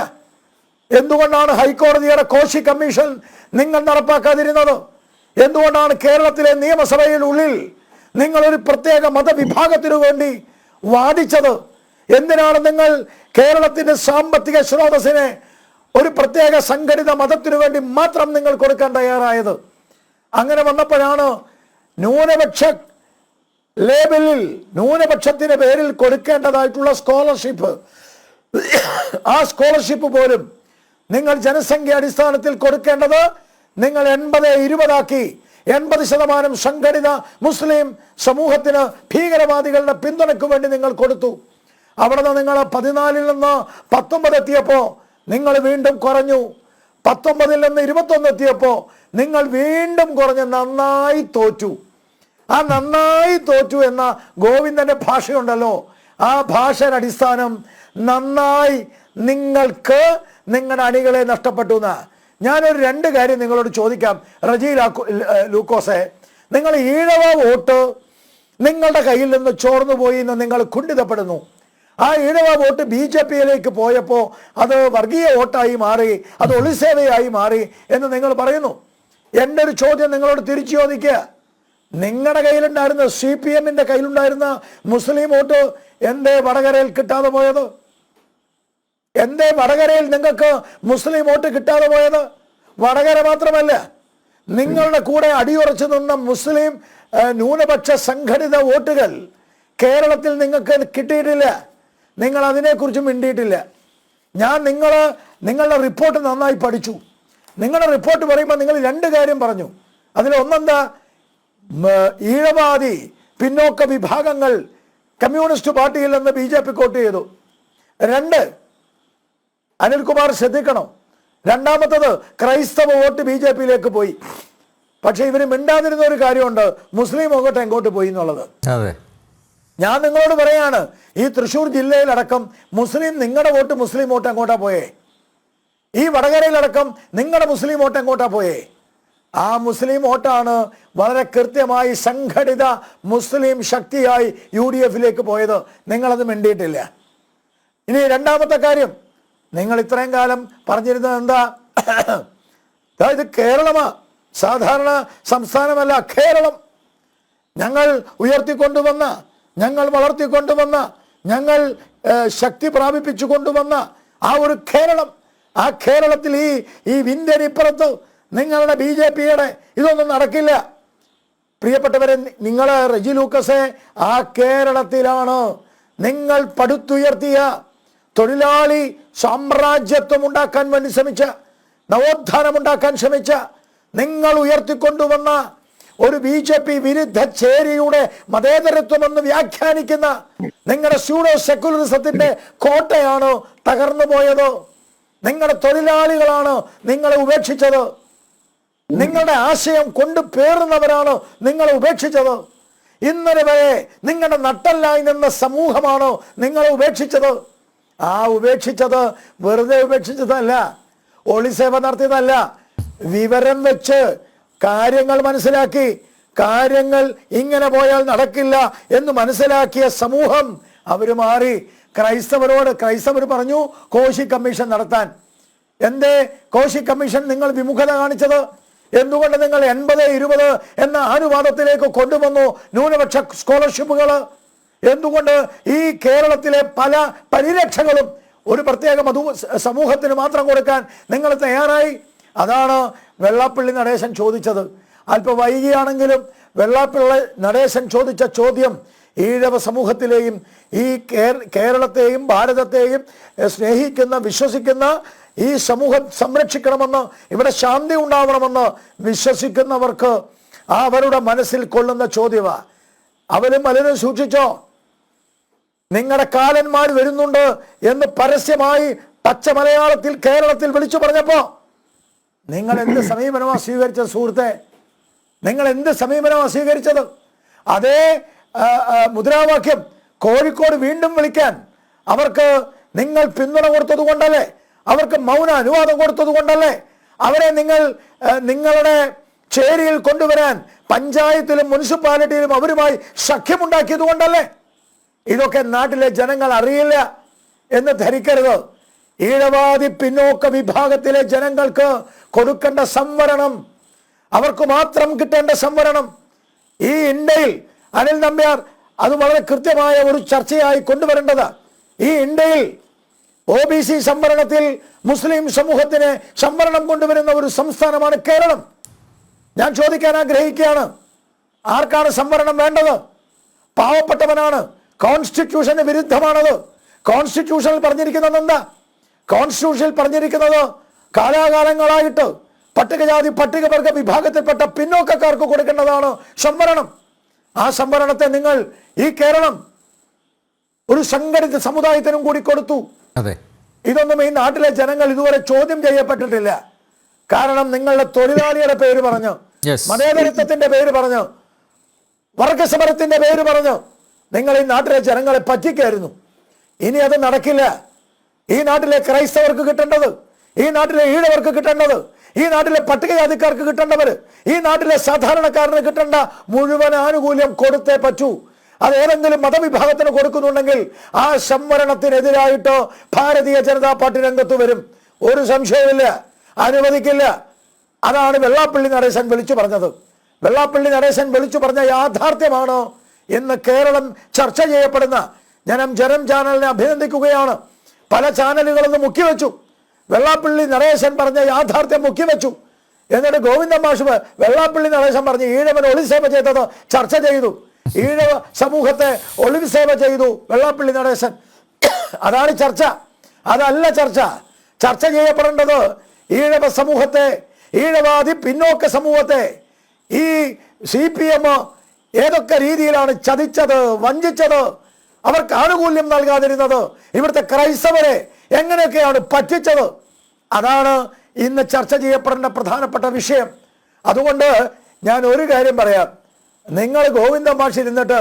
Speaker 3: എന്തുകൊണ്ടാണ് ഹൈക്കോടതിയുടെ കോശി കമ്മീഷൻ നിങ്ങൾ നടപ്പാക്കാതിരുന്നത്? എന്തുകൊണ്ടാണ് കേരളത്തിലെ നിയമസഭയിൽ ഉള്ളിൽ നിങ്ങളൊരു പ്രത്യേക മതവിഭാഗത്തിനു വേണ്ടി വാദിച്ചത്? എന്തിനാണ് നിങ്ങൾ കേരളത്തിൻ്റെ സാമ്പത്തിക സ്രോതസ്സിനെ ഒരു പ്രത്യേക സംഘടിത മതത്തിനു വേണ്ടി മാത്രം നിങ്ങൾ കൊടുക്കാൻ തയ്യാറായത്? അങ്ങനെ വന്നപ്പോഴാണ് ന്യൂനപക്ഷ ലേബലിൽ ന്യൂനപക്ഷത്തിൻ്റെ പേരിൽ കൊടുക്കേണ്ടതായിട്ടുള്ള സ്കോളർഷിപ്പ്, ആ സ്കോളർഷിപ്പ് പോലും നിങ്ങൾ ജനസംഖ്യ അടിസ്ഥാനത്തിൽ കൊടുക്കേണ്ടത് നിങ്ങൾ 80-20 ആക്കി. 80% സംഘടിത മുസ്ലിം സമൂഹത്തിന് ഭീകരവാദികളുടെ പിന്തുണയ്ക്ക് വേണ്ടി നിങ്ങൾ കൊടുത്തു. അവിടെ നിന്ന് നിങ്ങൾ 14 നിന്ന് 19 എത്തിയപ്പോൾ നിങ്ങൾ വീണ്ടും കുറഞ്ഞു. 19 നിന്ന് 21 എത്തിയപ്പോൾ നിങ്ങൾ വീണ്ടും കുറഞ്ഞ് നന്നായി തോറ്റു. ആ നന്നായി തോറ്റു എന്ന ഗോവിന്ദന്റെ ഭാഷയുണ്ടല്ലോ, ആ ഭാഷയുടെ അടിസ്ഥാനം നന്നായി നിങ്ങൾക്ക് നിങ്ങളുടെ അണികളെ നഷ്ടപ്പെട്ടു എന്ന്. ഞാനൊരു 2 കാര്യം നിങ്ങളോട് ചോദിക്കാം. റജി ലൂക്കോസെ, നിങ്ങൾ ഈഴവ വോട്ട് നിങ്ങളുടെ കയ്യിൽ നിന്ന് ചോർന്നു പോയി എന്ന് നിങ്ങൾ കുണ്ഠിതപ്പെടുന്നു. ആ ഈഴവ വോട്ട് BJP-യിലേക്ക് പോയപ്പോൾ അത് വർഗീയ വോട്ടായി മാറി, അത് ഒളിസേവയായി മാറി എന്ന് നിങ്ങൾ പറയുന്നു. എൻ്റെ ഒരു ചോദ്യം നിങ്ങളോട് തിരിച്ചു ചോദിക്കുക. നിങ്ങളുടെ കയ്യിലുണ്ടായിരുന്ന CPM-ന്റെ കയ്യിലുണ്ടായിരുന്ന മുസ്ലിം വോട്ട് എന്തേ വടകരയിൽ കിട്ടാതെ പോയത്? എന്തേ വടകരയിൽ നിങ്ങൾക്ക് മുസ്ലിം വോട്ട് കിട്ടാതെ പോയത്? വടകര മാത്രമല്ല, നിങ്ങളുടെ കൂടെ അടിയുറച്ചു നിന്ന മുസ്ലിം ന്യൂനപക്ഷ സംഘടിത വോട്ടുകൾ കേരളത്തിൽ നിങ്ങൾക്ക് കിട്ടിയിട്ടില്ല. നിങ്ങൾ അതിനെക്കുറിച്ച് മിണ്ടിയിട്ടില്ല. ഞാൻ നിങ്ങളുടെ റിപ്പോർട്ട് നന്നായി പഠിച്ചു. നിങ്ങളുടെ റിപ്പോർട്ട് പറയുമ്പോൾ നിങ്ങൾ 2 കാര്യം പറഞ്ഞു. അതിലൊന്നെന്താ? ഈഴവാദി പിന്നോക്ക വിഭാഗങ്ങൾ കമ്മ്യൂണിസ്റ്റ് പാർട്ടിയിൽ നിന്ന് BJP വോട്ട് ചെയ്തു. 2, അനിൽകുമാർ ശ്രദ്ധിക്കണം, രണ്ടാമത്തത് ക്രൈസ്തവ വോട്ട് BJP-യിലേക്ക് പോയി. പക്ഷെ ഇവർ മിണ്ടാതിരുന്ന ഒരു കാര്യമുണ്ട്, മുസ്ലിം വോട്ട് എങ്ങോട്ട് പോയി എന്നുള്ളത്. ഞാൻ നിങ്ങളോട് പറയാണ്, ഈ തൃശ്ശൂർ ജില്ലയിലടക്കം നിങ്ങളുടെ വോട്ട് മുസ്ലിം വോട്ട് എങ്ങോട്ടാ പോയേ? ഈ വടകരയിലടക്കം നിങ്ങളുടെ മുസ്ലിം വോട്ട് എങ്ങോട്ടാ പോയേ? ആ മുസ്ലിം വോട്ടാണ് വളരെ കൃത്യമായി സംഘടിത മുസ്ലിം ശക്തിയായി UDF-ലേക്ക് പോയത്. നിങ്ങളത് മിണ്ടിയിട്ടില്ല. ഇനി രണ്ടാമത്തെ കാര്യം, നിങ്ങൾ ഇത്രയും കാലം പറഞ്ഞിരുന്നത് എന്താ? ഇത് കേരളമാ, സാധാരണ സംസ്ഥാനമല്ല, കേരളം. ഞങ്ങൾ ഉയർത്തിക്കൊണ്ടുവന്ന, ഞങ്ങൾ വളർത്തിക്കൊണ്ടുവന്ന, ഞങ്ങൾ ശക്തി പ്രാപിപ്പിച്ചു കൊണ്ടുവന്ന ആ ഒരു കേരളം, ആ കേരളത്തിൽ ഈ വിന്ധ്യനിപ്പുറത്ത് നിങ്ങളുടെ BJPയുടെ ഇതൊന്നും നടക്കില്ല. പ്രിയപ്പെട്ടവരെ, നിങ്ങൾ റെജി ലൂക്കസെ, ആ കേരളത്തിലാണ് നിങ്ങൾ പടുത്തുയർത്തിയ തൊഴിലാളി സാമ്രാജ്യത്വം ഉണ്ടാക്കാൻ വേണ്ടി ശ്രമിച്ച, നവോത്ഥാനം ഉണ്ടാക്കാൻ ശ്രമിച്ച, നിങ്ങൾ ഉയർത്തിക്കൊണ്ടുവന്ന ഒരു BJP വിരുദ്ധ ചേരിയുടെ മതേതരത്വമെന്ന് വ്യാഖ്യാനിക്കുന്ന നിങ്ങളുടെ സ്യൂഡോ സെക്കുലറിസത്തിന്റെ കോട്ടയാണ് തകർന്നു പോയത്. നിങ്ങളുടെ തൊഴിലാളികളാണ് നിങ്ങളെ ഉപേക്ഷിച്ചത്. നിങ്ങളുടെ ആശയം കൊണ്ട് പേറുന്നവരാണ് നിങ്ങളെ ഉപേക്ഷിച്ചത്. ഇന്നലെ വരെ നിങ്ങളുടെ നട്ടല്ലായി നിന്ന സമൂഹമാണ് നിങ്ങളെ ഉപേക്ഷിച്ചത്. ആ ഉപേക്ഷിച്ചത് വെറുതെ ഉപേക്ഷിച്ചതല്ല, ഒളിസേവ നടത്തിയതല്ല. വിവരം വെച്ച് കാര്യങ്ങൾ മനസ്സിലാക്കി, കാര്യങ്ങൾ ഇങ്ങനെ പോയാൽ നടക്കില്ല എന്ന് മനസ്സിലാക്കിയ സമൂഹം അവർ മാറി. ക്രൈസ്തവർ പറഞ്ഞു കോശി കമ്മീഷൻ നടത്താൻ. എന്തേ കോശി കമ്മീഷൻ നിങ്ങൾ വിമുഖത കാണിച്ചത്? എന്തുകൊണ്ട് നിങ്ങൾ 80-20 എന്ന അനുവാദത്തിലേക്ക് കൊണ്ടുവന്നു ന്യൂനപക്ഷ സ്കോളർഷിപ്പുകൾ? എന്തുകൊണ്ട് ഈ കേരളത്തിലെ പല പരിരക്ഷകളും ഒരു പ്രത്യേക സമൂഹത്തിന് മാത്രം കൊടുക്കാൻ നിങ്ങൾ തയ്യാറായി? അതാണ് വെള്ളാപ്പള്ളി നടേശൻ ചോദിച്ചത്. അല്പം വൈകിയാണെങ്കിലും വെള്ളാപ്പള്ളി നടേശൻ ചോദിച്ച ചോദ്യം ഈഴവ സമൂഹത്തിലെയും ഈ കേരളത്തെയും ഭാരതത്തെയും സ്നേഹിക്കുന്ന, വിശ്വസിക്കുന്ന ഈ സമൂഹം സംരക്ഷിക്കണമെന്ന്, ഇവിടെ ശാന്തി ഉണ്ടാവണമെന്ന് വിശ്വസിക്കുന്നവർക്ക് അവരുടെ മനസ്സിൽ കൊള്ളുന്ന ചോദ്യമാണ്. അവരും പലരും സൂക്ഷിച്ചോ, നിങ്ങളുടെ കാലന്മാർ വരുന്നുണ്ട് എന്ന് പരസ്യമായി പച്ച മലയാളത്തിൽ കേരളത്തിൽ വിളിച്ചു പറഞ്ഞപ്പോ നിങ്ങൾ എന്ത് സമീപനമാണ് സ്വീകരിച്ചത്? സുഹൃത്തെ, നിങ്ങൾ എന്ത് സമീപനമാണ് സ്വീകരിച്ചത്? അതേ മുദ്രാവാക്യം കോഴിക്കോട് വീണ്ടും വിളിക്കാൻ അവർക്ക് നിങ്ങൾ പിന്തുണ കൊടുത്തത് കൊണ്ടല്ലേ? അവർക്ക് മൗന അനുവാദം കൊടുത്തത് കൊണ്ടല്ലേ? അവരെ നിങ്ങൾ നിങ്ങളുടെ ചേരിയിൽ കൊണ്ടുവരാൻ പഞ്ചായത്തിലും മുനിസിപ്പാലിറ്റിയിലും അവരുമായി സഖ്യമുണ്ടാക്കിയത് കൊണ്ടല്ലേ? ഇതൊക്കെ നാട്ടിലെ ജനങ്ങൾ അറിയില്ല എന്ന് ധരിക്കരുത്. ഈഴവാദി പിന്നോക്ക വിഭാഗത്തിലെ ജനങ്ങൾക്ക് കൊടുക്കേണ്ട സംവരണം, അവർക്ക് മാത്രം കിട്ടേണ്ട സംവരണം ഈ ഇന്ത്യയിൽ അനിൽ നമ്പ്യാർ അത് വളരെ കൃത്യമായ ഒരു ചർച്ചയായി കൊണ്ടുവരേണ്ടത്. ഈ ഇന്ത്യയിൽ OBC സംവരണത്തിൽ മുസ്ലിം സമൂഹത്തിന് സംവരണം കൊണ്ടുവരുന്ന ഒരു സംസ്ഥാനമാണ് കേരളം. ഞാൻ ചോദിക്കാൻ ആഗ്രഹിക്കുകയാണ്, ആർക്കാണ് സംവരണം വേണ്ടത്? പാവപ്പെട്ടവനാണ്. കോൺസ്റ്റിറ്റ്യൂഷന് വിരുദ്ധമാണത്. കോൺസ്റ്റിറ്റ്യൂഷനിൽ പറഞ്ഞിരിക്കുന്നത് എന്താ? കോൺസ്റ്റിറ്റ്യൂഷനിൽ പറഞ്ഞിരിക്കുന്നത് കാലാകാലങ്ങളായിട്ട് പട്ടികജാതി പട്ടികവർഗ വിഭാഗത്തിൽപ്പെട്ട പിന്നോക്കക്കാർക്ക് കൊടുക്കേണ്ടതാണ് സംവരണം. ആ സംവരണത്തെ നിങ്ങൾ ഈ കേരളം ഒരു സംഘടിത സമുദായത്തിനും കൂടി കൊടുത്തു. ഇതൊന്നും ഈ നാട്ടിലെ ജനങ്ങൾ ഇതുവരെ ചോദ്യം ചെയ്യപ്പെട്ടിട്ടില്ല. കാരണം നിങ്ങളുടെ തൊഴിലാളിയുടെ പേര് പറഞ്ഞു, മതേതരത്വത്തിന്റെ പേര് പറഞ്ഞു, വർഗസമരത്തിന്റെ പേര് പറഞ്ഞു നിങ്ങൾ ഈ നാട്ടിലെ ജനങ്ങളെ പറ്റിക്കായിരുന്നു. ഇനി അത് നടക്കില്ല. ഈ നാട്ടിലെ ക്രൈസ്തവർക്ക് കിട്ടേണ്ടത്, ഈ നാട്ടിലെ ഈഴവർക്ക് കിട്ടേണ്ടത്, ഈ നാട്ടിലെ പട്ടികജാതിക്കാർക്ക് കിട്ടേണ്ടവർ, ഈ നാട്ടിലെ സാധാരണക്കാരന് കിട്ടേണ്ട മുഴുവൻ ആനുകൂല്യം കൊടുത്തേ പറ്റൂ. അത് ഏതെങ്കിലും മതവിഭാഗത്തിന് കൊടുക്കുന്നുണ്ടെങ്കിൽ ആ സംവരണത്തിനെതിരായിട്ട് ഭാരതീയ ജനതാ പാർട്ടി രംഗത്ത് വരും. ഒരു സംശയവുമില്ല, അനുവദിക്കില്ല. അതാണ് വെള്ളാപ്പള്ളി നടേശൻ വിളിച്ചു പറഞ്ഞത്. വെള്ളാപ്പള്ളി നടേശൻ വിളിച്ചു പറഞ്ഞ യാഥാർത്ഥ്യമാണ് ഇന്ന് കേരളം ചർച്ച ചെയ്യപ്പെടുന്ന. ജനം ചാനലിനെ അഭിനന്ദിക്കുകയാണ്. പല ചാനലുകളൊന്നും മുക്കിവെച്ചു. വെള്ളാപ്പള്ളി നടേശൻ പറഞ്ഞ യാഥാർത്ഥ്യം മുക്കിവെച്ചു. എന്നിട്ട് ഗോവിന്ദൻ മാഷ് വെള്ളാപ്പള്ളി നടേശൻ പറഞ്ഞ് ഈഴവൻ ഒളിസേവ ചെയ്തത് ചർച്ച ചെയ്തു. ഈഴവ സമൂഹത്തെ ഒളിവ് സേവ ചെയ്തു വെള്ളാപ്പള്ളി നടേശൻ. അതാണ് ചർച്ച, അതല്ല ചർച്ച. ചർച്ച ചെയ്യപ്പെടേണ്ടത് ഈഴവ സമൂഹത്തെ, ഈഴവാദി പിന്നോക്ക സമൂഹത്തെ ഈ CPM ഏതൊക്കെ രീതിയിലാണ് ചതിച്ചത്, വഞ്ചിച്ചത്, അവർക്ക് ആനുകൂല്യം നൽകാതിരുന്നത്, ഇവിടുത്തെ ക്രൈസ്തവരെ എങ്ങനെയൊക്കെയാണ് പറ്റിച്ചത്. അതാണ് ഇന്ന് ചർച്ച ചെയ്യപ്പെടേണ്ട പ്രധാനപ്പെട്ട വിഷയം. അതുകൊണ്ട് ഞാൻ ഒരു കാര്യം പറയാം. നിങ്ങൾ ഗോവിന്ദൻ മാഷ് ഇരുന്നിട്ട്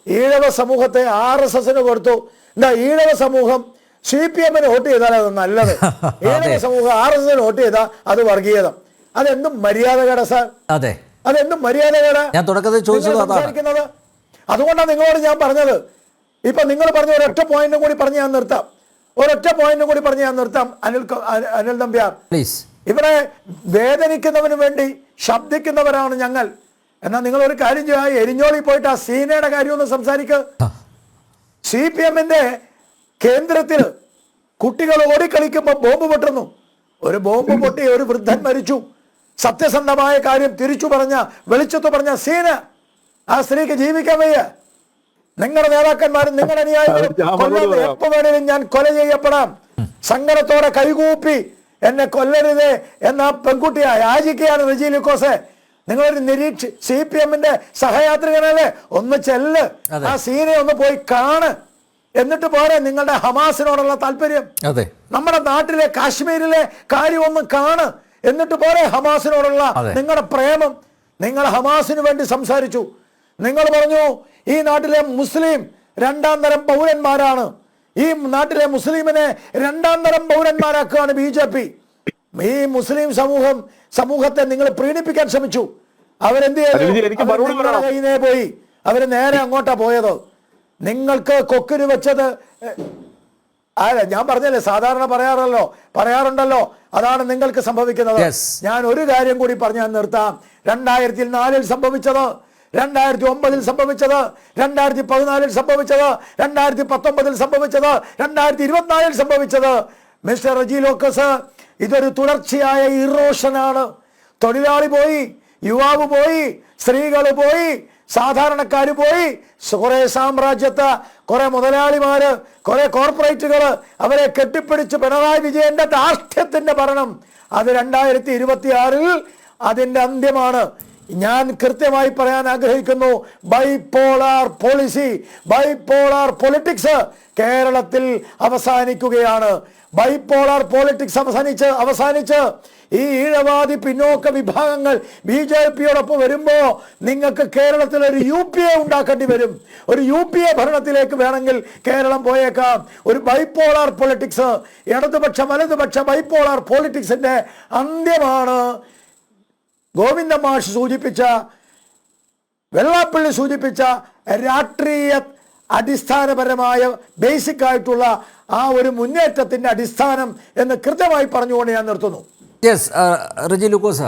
Speaker 3: ഈഴവ സമൂഹത്തെ RSSന് കൊടുത്തു. എന്താ ഈഴവ സമൂഹം CPMന് വോട്ട് ചെയ്താൽ അത് നല്ലത്, ഈഴവ സമൂഹം RSSന് വോട്ട് ചെയ്താൽ അത് വർഗീയത. അതെന്തും മര്യാദകേടാ സാർ, അതെന്തും മര്യാദകേടാ സംസാരിക്കുന്നത്. അതുകൊണ്ടാണ് നിങ്ങളോട് ഞാൻ പറഞ്ഞത്. ഇപ്പൊ നിങ്ങൾ പറഞ്ഞ ഒരൊറ്റ പോയിന്റും കൂടി പറഞ്ഞ് ഞാൻ നിർത്താം, അനിൽ നമ്പ്യാർ. ഇവിടെ വേദനിക്കുന്നവന് വേണ്ടി ശബ്ദിക്കുന്നവരാണ് ഞങ്ങൾ. എന്നാൽ നിങ്ങൾ ഒരു കാര്യം ചെയ്യാം, എരിഞ്ഞോളി പോയിട്ട് ആ സീനയുടെ കാര്യം ഒന്ന് സംസാരിക്കുക. CPMന്റെ കേന്ദ്രത്തിൽ കുട്ടികൾ ഓടിക്കളിക്കുമ്പോൾ ബോംബ് പൊട്ടുന്നു. ഒരു ബോംബ് പൊട്ടി ഒരു വൃദ്ധൻ മരിച്ചു. സത്യസന്ധമായ കാര്യം തിരിച്ചു പറഞ്ഞ, വെളിച്ചത്ത് പറഞ്ഞ സീന് ആ സ്ത്രീക്ക് ജീവിക്കാൻ വയ്യ. നിങ്ങളുടെ നേതാക്കന്മാരും നിങ്ങളുടെ അനുയായികളും കൊല്ലാതെ എപ്പോ വേണേലും ഞാൻ കൊല ചെയ്യപ്പെടാം, സങ്കടത്തോടെ കൈകൂപ്പി എന്നെ കൊല്ലരുതേ എന്ന പെൺകുട്ടിയെ യാചിക്കുകയാണ് റെജി ലൂക്കോസ്. നിങ്ങളൊരു CPM-ന്റെ സഹയാത്രികനല്ലേ, ഒന്ന് ചെല്ല്, ആ സീനെ ഒന്ന് പോയി കാണ്. എന്നിട്ട് പോരെ നിങ്ങളുടെ ഹമാസിനോടുള്ള താല്പര്യം. നമ്മുടെ നാട്ടിലെ കാശ്മീരിലെ കാര്യം ഒന്ന് കാണ്. എന്നിട്ട് പോരെ ഹമാസിനോടുള്ള നിങ്ങളുടെ പ്രേമം. നിങ്ങൾ ഹമാസിന് വേണ്ടി സംസാരിച്ചു. നിങ്ങൾ പറഞ്ഞു ഈ നാട്ടിലെ മുസ്ലിം രണ്ടാം തരം പൗരന്മാരാണ്, ഈ നാട്ടിലെ മുസ്ലിമിനെ രണ്ടാം തരം പൗരന്മാരാക്കുകയാണ് BJP. ഈ മുസ്ലിം സമൂഹത്തെ നിങ്ങൾ പ്രീണിപ്പിക്കാൻ ശ്രമിച്ചു. അവരെന്ത് ചെയ്തു? പോയി അവര് നേരെ അങ്ങോട്ടാ പോയത്. നിങ്ങൾക്ക് കൊക്കിന് വെച്ചത് ഞാൻ പറഞ്ഞല്ലേ, സാധാരണ പറയാറുണ്ടല്ലോ, അതാണ് നിങ്ങൾക്ക് സംഭവിക്കുന്നത്. ഞാൻ ഒരു കാര്യം കൂടി പറഞ്ഞാൽ നിർത്താം. 2004 സംഭവിച്ചത്, 2009 സംഭവിച്ചത്, 2014 സംഭവിച്ചത്, 2019 സംഭവിച്ചത്, 2024 സംഭവിച്ചത്, മിസ്റ്റർ റെജി ലൂക്കോസ്, ഇതൊരു തുടർച്ചയായ ഇറോഷനാണ്. തൊഴിലാളി പോയി, യുവാവ് പോയി, സ്ത്രീകൾ പോയി, സാധാരണക്കാർ പോയി, കുറെ സാമ്രാജ്യത്ത് കുറെ മുതലാളിമാര്, കുറെ കോർപ്പറേറ്റുകള് അവരെ കെട്ടിപ്പിടിച്ച് പിണറായി വിജയന്റെ ധാർഷ്ട്യത്തിന്റെ ഭരണം, അത് 2026 അതിന്റെ അന്ത്യമാണ്. ഞാൻ കൃത്യമായി പറയാൻ ആഗ്രഹിക്കുന്നു, ബൈപോളാർ പോളിസി, ബൈപോളാർ പൊളിറ്റിക്സ് കേരളത്തിൽ അവസാനിക്കുകയാണ്. ബൈപോളാർ പൊളിറ്റിക്സ് അവസാനിച്ച് ഈ ഈഴവാദി പിന്നോക്ക വിഭാഗങ്ങൾ BJP-യോടൊപ്പം വരുമ്പോ നിങ്ങൾക്ക് കേരളത്തിൽ ഒരു UPA ഉണ്ടാക്കേണ്ടി വരും. ഒരു UPA ഭരണത്തിലേക്ക് വേണമെങ്കിൽ കേരളം പോയേക്കാം. ഒരു ബൈപോളാർ പൊളിറ്റിക്സ്, ഇടതുപക്ഷ വലതുപക്ഷ ബൈപോളാർ പൊളിറ്റിക്സിന്റെ അന്ത്യമാണ്. ഗോവിന്ദ മാഷ് സൂചിപ്പിച്ച, വെള്ളാപ്പള്ളി സൂചിപ്പിച്ച രാഷ്ട്രീയ അടിസ്ഥാനപരമായ ബേസിക് ആയിട്ടുള്ള ആ ഒരു മുന്നേറ്റത്തിന്റെ അടിസ്ഥാനം എന്ന് കൃത്യമായി പറഞ്ഞുകൊണ്ട് ഞാൻ നിർത്തുന്നു.
Speaker 1: റെജി ലൂക്കോസ,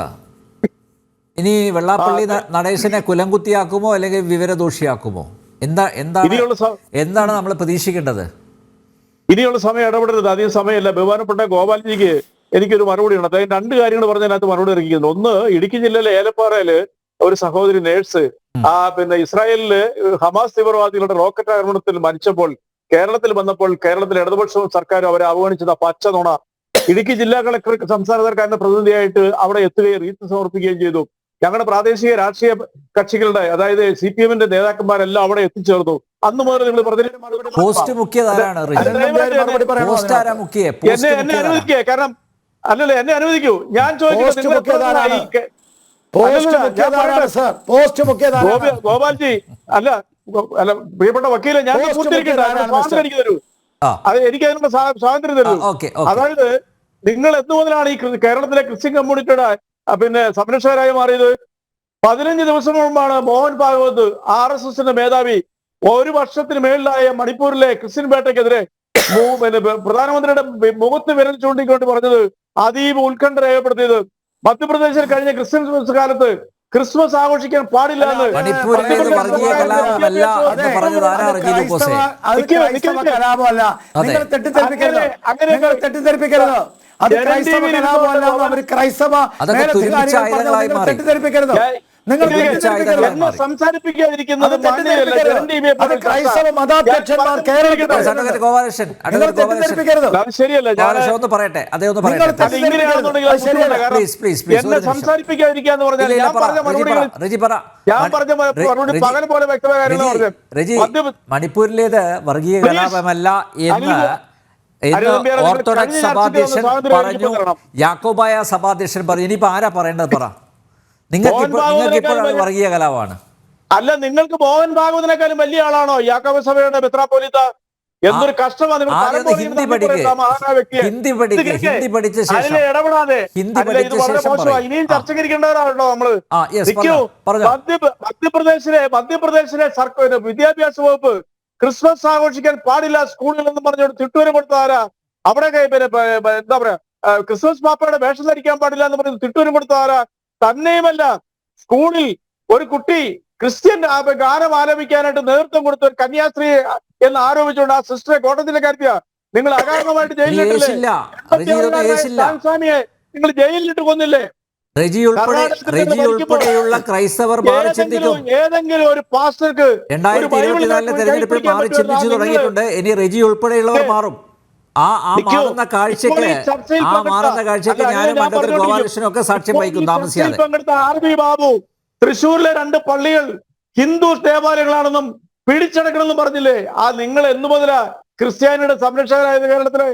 Speaker 1: ഇനി വെള്ളാപ്പള്ളി നടേശനെ കുലംകുത്തിയാക്കുമോ അല്ലെങ്കിൽ വിവരദോഷിയാക്കുമോ? എന്താണ് നമ്മൾ പ്രതീക്ഷിക്കേണ്ടത്?
Speaker 2: ഇനിയുള്ള സമയം ഇടപെടരുത്, അധികം സമയമല്ല. ബഹുമാനപ്പെട്ട ഗോപാൽജിക്ക് എനിക്കൊരു മറുപടി ഉണ്ട്. അദ്ദേഹം 2 കാര്യങ്ങൾ പറഞ്ഞതിനകത്ത് മറുപടി ഇറക്കിയിരുന്നു. ഒന്ന്, ഇടുക്കി ജില്ലയിലെ ഏലപ്പാറയില് ഒരു സഹോദരി നേഴ്സ് ഇസ്രായേലില് ഹമാസ് തീവ്രവാദികളുടെ റോക്കറ്റ് ആക്രമണത്തിൽ മരിച്ചപ്പോൾ കേരളത്തിൽ വന്നപ്പോൾ കേരളത്തിലെ ഇടതുപക്ഷവും സർക്കാരും അവരെ അവഗണിച്ചത് പച്ച നുണ. ഇടുക്കി ജില്ലാ കളക്ടർ സംസ്ഥാന സർക്കാരിന്റെ പ്രതിനിധിയായിട്ട് അവിടെ എത്തുകയും റീത്ത് സമർപ്പിക്കുകയും ചെയ്തു. ഞങ്ങളുടെ പ്രാദേശിക രാഷ്ട്രീയ കക്ഷികളുടെ, അതായത് CPM-ന്റെ നേതാക്കന്മാരെല്ലാം അവിടെ എത്തിച്ചേർന്നു. അന്ന് മുതൽ നിങ്ങൾ എന്നെ അനുവദിക്കുക, കാരണം അല്ലല്ലോ, എന്നെ അനുവദിക്കൂ. ഞാൻ ഗോപാൽജി അല്ല പ്രിയപ്പെട്ട വക്കീലെ, ഞാൻ സ്വാതന്ത്ര്യം തരൂ, എനിക്ക് അതിനുള്ള സ്വാതന്ത്ര്യം തരൂ. അതായത് നിങ്ങൾ എന്നു മുതലാണ് ഈ കേരളത്തിലെ ക്രിസ്ത്യൻ കമ്മ്യൂണിറ്റിയുടെ സംരക്ഷകരായി മാറിയത്? 15 ദിവസം മുമ്പാണ് മോഹൻ ഭാഗവത് RSSന്റെ മേധാവി 1 വർഷത്തിന് മേളിലായ മണിപ്പൂരിലെ ക്രിസ്ത്യൻ വേട്ടയ്ക്കെതിരെ പ്രധാനമന്ത്രിയുടെ മുഖത്ത് വിരൽ ചൂണ്ടിക്കൊണ്ട് പറഞ്ഞത്, അതീവ ഉത്കണ്ഠ രേഖപ്പെടുത്തിയത്. മധ്യപ്രദേശിൽ കഴിഞ്ഞ ക്രിസ്ത്യൻ കാലത്ത് ക്രിസ്മസ് ആഘോഷിക്കാൻ പാടില്ല എന്ന് സംസാരിപ്പിക്കാതിരിക്കുന്നത് ശരിയല്ല.
Speaker 1: പറയട്ടെ,
Speaker 2: എന്നെ സംസാരിപ്പിക്കാതിരിക്കാന്ന് പറഞ്ഞാൽ ഞാൻ പറഞ്ഞ മറുപടി പകൽ പോലെ വ്യക്തമായ കാര്യങ്ങൾ പറഞ്ഞു.
Speaker 1: മണിപ്പൂരിലേത് വർഗീയ കലാപമല്ല എന്ന് ഓർത്തഡോക്സ് സഭാധ്യക്ഷൻ പറഞ്ഞു, യാക്കോബായ സഭാധ്യക്ഷൻ പറഞ്ഞു. ഇനിയിപ്പോ ആരാ പറയേണ്ടത്? പറ. നിങ്ങൾക്ക് ഇപ്പോഴാണ് വർഗീയ കലാപമാണ്.
Speaker 2: അല്ല, നിങ്ങൾക്ക് മോഹൻ ഭാഗവതിനേക്കാളും വലിയ ആളാണോ യാക്കോബ സഭയുടെ മെത്രാപ്പോലീത്ത? എന്തൊരു കഷ്ടമാണ്.
Speaker 1: ഹിന്ദി പഠിച്ച ശേഷം
Speaker 2: ഇടപെടാതെ ഇനിയും ചർച്ചയ്ക്ക് ഇരിക്കേണ്ടവരാണോ നമ്മള്? മധ്യപ്രദേശിലെ സർക്കാർ വിദ്യാഭ്യാസ വകുപ്പ് ക്രിസ്മസ് ആഘോഷിക്കാൻ പാടില്ല സ്കൂളിൽ എന്ന് പറഞ്ഞോട് തിട്ടൂരം കൊടുത്താരാ? അവിടെ എന്താ പറയാ, ക്രിസ്മസ് പാപ്പയുടെ വേഷം ധരിക്കാൻ പാടില്ല എന്ന് പറഞ്ഞ് തിട്ടൂരം കൊടുത്താരാ? തന്നെയുമല്ല, സ്കൂളിൽ ഒരു കുട്ടി ക്രിസ്ത്യൻ ഗാനം ആലപിക്കാനായിട്ട് നേതൃത്വം കൊടുത്ത ഒരു കന്യാസ്ത്രീ എന്ന് ആരോപിച്ചുകൊണ്ട് ആ സിസ്റ്ററെ കോട്ടയത്തിലെ കാര്യത്തിയ നിങ്ങൾ അകാരണമായിട്ട് ജയിലിലിട്ടില്ലേ?
Speaker 1: യേശില്ല. റെജി ഇതൊന്നും യേശില്ല.
Speaker 2: സ്വാമിയെ നിങ്ങൾ ജയിലിലിട്ട് കൊന്നില്ലേ?
Speaker 1: റെജി ഉൾപ്പെടെയുള്ള ക്രൈസ്തവർ മാറി ചിന്തിക്കും.
Speaker 2: ഏതെങ്കിലും ഒരു പാസ്റ്റർക്ക്
Speaker 1: 2024 തെരഞ്ഞെടുപ്പിൽ മാറി ചിന്തിച്ചു തുടങ്ങിയിട്ടുണ്ട്. ഇനി റെജി ഉൾപ്പെടെയുള്ളവർ മാറും. ആ മാറുന്ന കാഴ്ചക്ക് ഞാനും അഡ്വക്കേറ്റ് ഗോപാലകൃഷ്ണനും ഒക്കെ സാക്ഷ്യം വഹിക്കും താമസിയാതെ.
Speaker 2: പങ്കെടുത്ത RB ബാബു തൃശ്ശൂരിലെ 2 പള്ളികൾ ഹിന്ദു ദേവാലയങ്ങളാണെന്നും പിടിച്ചെടുക്കണമെന്നും പറഞ്ഞില്ലേ? നിങ്ങൾ എന്നു മുതലാ ക്രിസ്ത്യാനിയുടെ സംരക്ഷകരായത്? കേരളത്തിലെ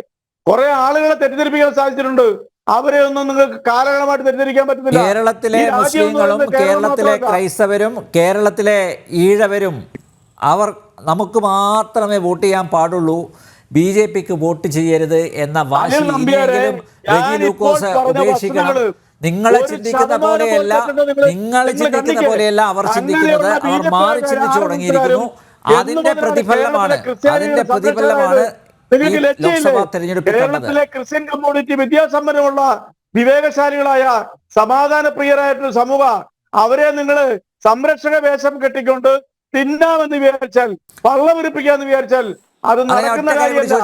Speaker 2: കുറെ ആളുകളെ തെറ്റിദ്ധരിപ്പിക്കാൻ സാധിച്ചിട്ടുണ്ട്. അവരെ ഒന്നും നിങ്ങൾക്ക് കാലങ്ങളായിട്ട് തെറ്റിദ്ധരിക്കാൻ പറ്റുന്നില്ല.
Speaker 1: കേരളത്തിലെ മുസ്ലിങ്ങളും കേരളത്തിലെ ക്രൈസ്തവരും കേരളത്തിലെ ഈഴവരും അവർ നമുക്ക് മാത്രമേ വോട്ട് ചെയ്യാൻ പാടുള്ളൂ, BJPക്ക് വോട്ട് ചെയ്യരുത് എന്ന വാശി ഇനിയെങ്കിലും റെജി ലൂക്കോസ് ഉപേക്ഷിക്കണം. നിങ്ങളെ ചിന്തിക്കുന്ന പോലെയല്ല അവർ ചിന്തിക്കുന്നത്. അവർ മാറി ചിന്തിച്ചു തുടങ്ങിയിരിക്കുന്നു. അതിന്റെ പ്രതിഫലമാണ് ലോക്സഭാ തെരഞ്ഞെടുപ്പിൽ കണ്ടത്.
Speaker 2: കേരളത്തിലെ ക്രിസ്ത്യൻ കമ്മ്യൂണിറ്റി വിദ്യാസമ്പന്നമുള്ള വിവേകശാലികളായ സമാധാന പ്രിയരായിട്ടുള്ള സമൂഹം, അവരെ നിങ്ങൾ സംരക്ഷക വേഷം കെട്ടിക്കൊണ്ട് തിന്നാമെന്ന് വിചാരിച്ചാൽ, പള്ളവിരിപ്പിക്കാന്ന് വിചാരിച്ചാൽ അത് നടക്കുന്ന കാര്യമല്ല.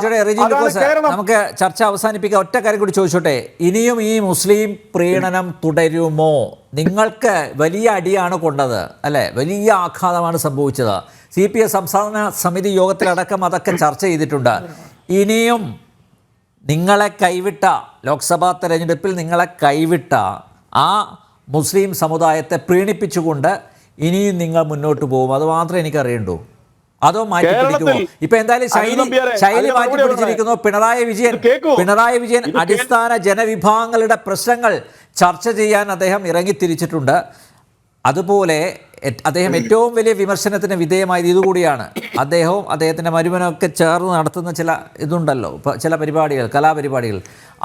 Speaker 1: നമുക്ക് ചർച്ച അവസാനിപ്പിക്കാം. ഒറ്റ കാര്യം കൂടി ചോദിച്ചോട്ടെ, ഇനിയും ഈ മുസ്ലിം പ്രീണനം തുടരുമോ? നിങ്ങൾക്ക് വലിയ അടിയാണ് കൊണ്ടത് അല്ലെ, വലിയ ആഘാതമാണ് സംഭവിച്ചത്. CPI സംസ്ഥാന സമിതി യോഗത്തിലടക്കം അതൊക്കെ ചർച്ച ചെയ്തിട്ടുണ്ട്. ഇനിയും നിങ്ങളെ കൈവിട്ട, ലോക്സഭാ തെരഞ്ഞെടുപ്പിൽ നിങ്ങളെ കൈവിട്ട ആ മുസ്ലിം സമുദായത്തെ പ്രീണിപ്പിച്ചുകൊണ്ട് ഇനിയും നിങ്ങൾ മുന്നോട്ട് പോകും? അത് മാത്രമേ എനിക്കറിയണ്ടൂ. അതോ മാറ്റിപ്പിടിക്കുമോ? ഇപ്പൊ എന്തായാലും ശൈലി മാറ്റിപ്പിടിച്ചിരിക്കുന്നു. പിണറായി വിജയൻ അടിസ്ഥാന ജനവിഭാഗങ്ങളുടെ പ്രശ്നങ്ങൾ ചർച്ച ചെയ്യാൻ അദ്ദേഹം ഇറങ്ങിത്തിരിച്ചിട്ടുണ്ട്. അതുപോലെ അദ്ദേഹം ഏറ്റവും വലിയ വിമർശനത്തിന് വിധേയമായത് ഇതുകൂടിയാണ്. അദ്ദേഹവും അദ്ദേഹത്തിൻ്റെ മരുമനൊക്കെ ചേർന്ന് നടത്തുന്ന ചില ഇതുണ്ടല്ലോ, ചില പരിപാടികൾ, കലാപരിപാടികൾ.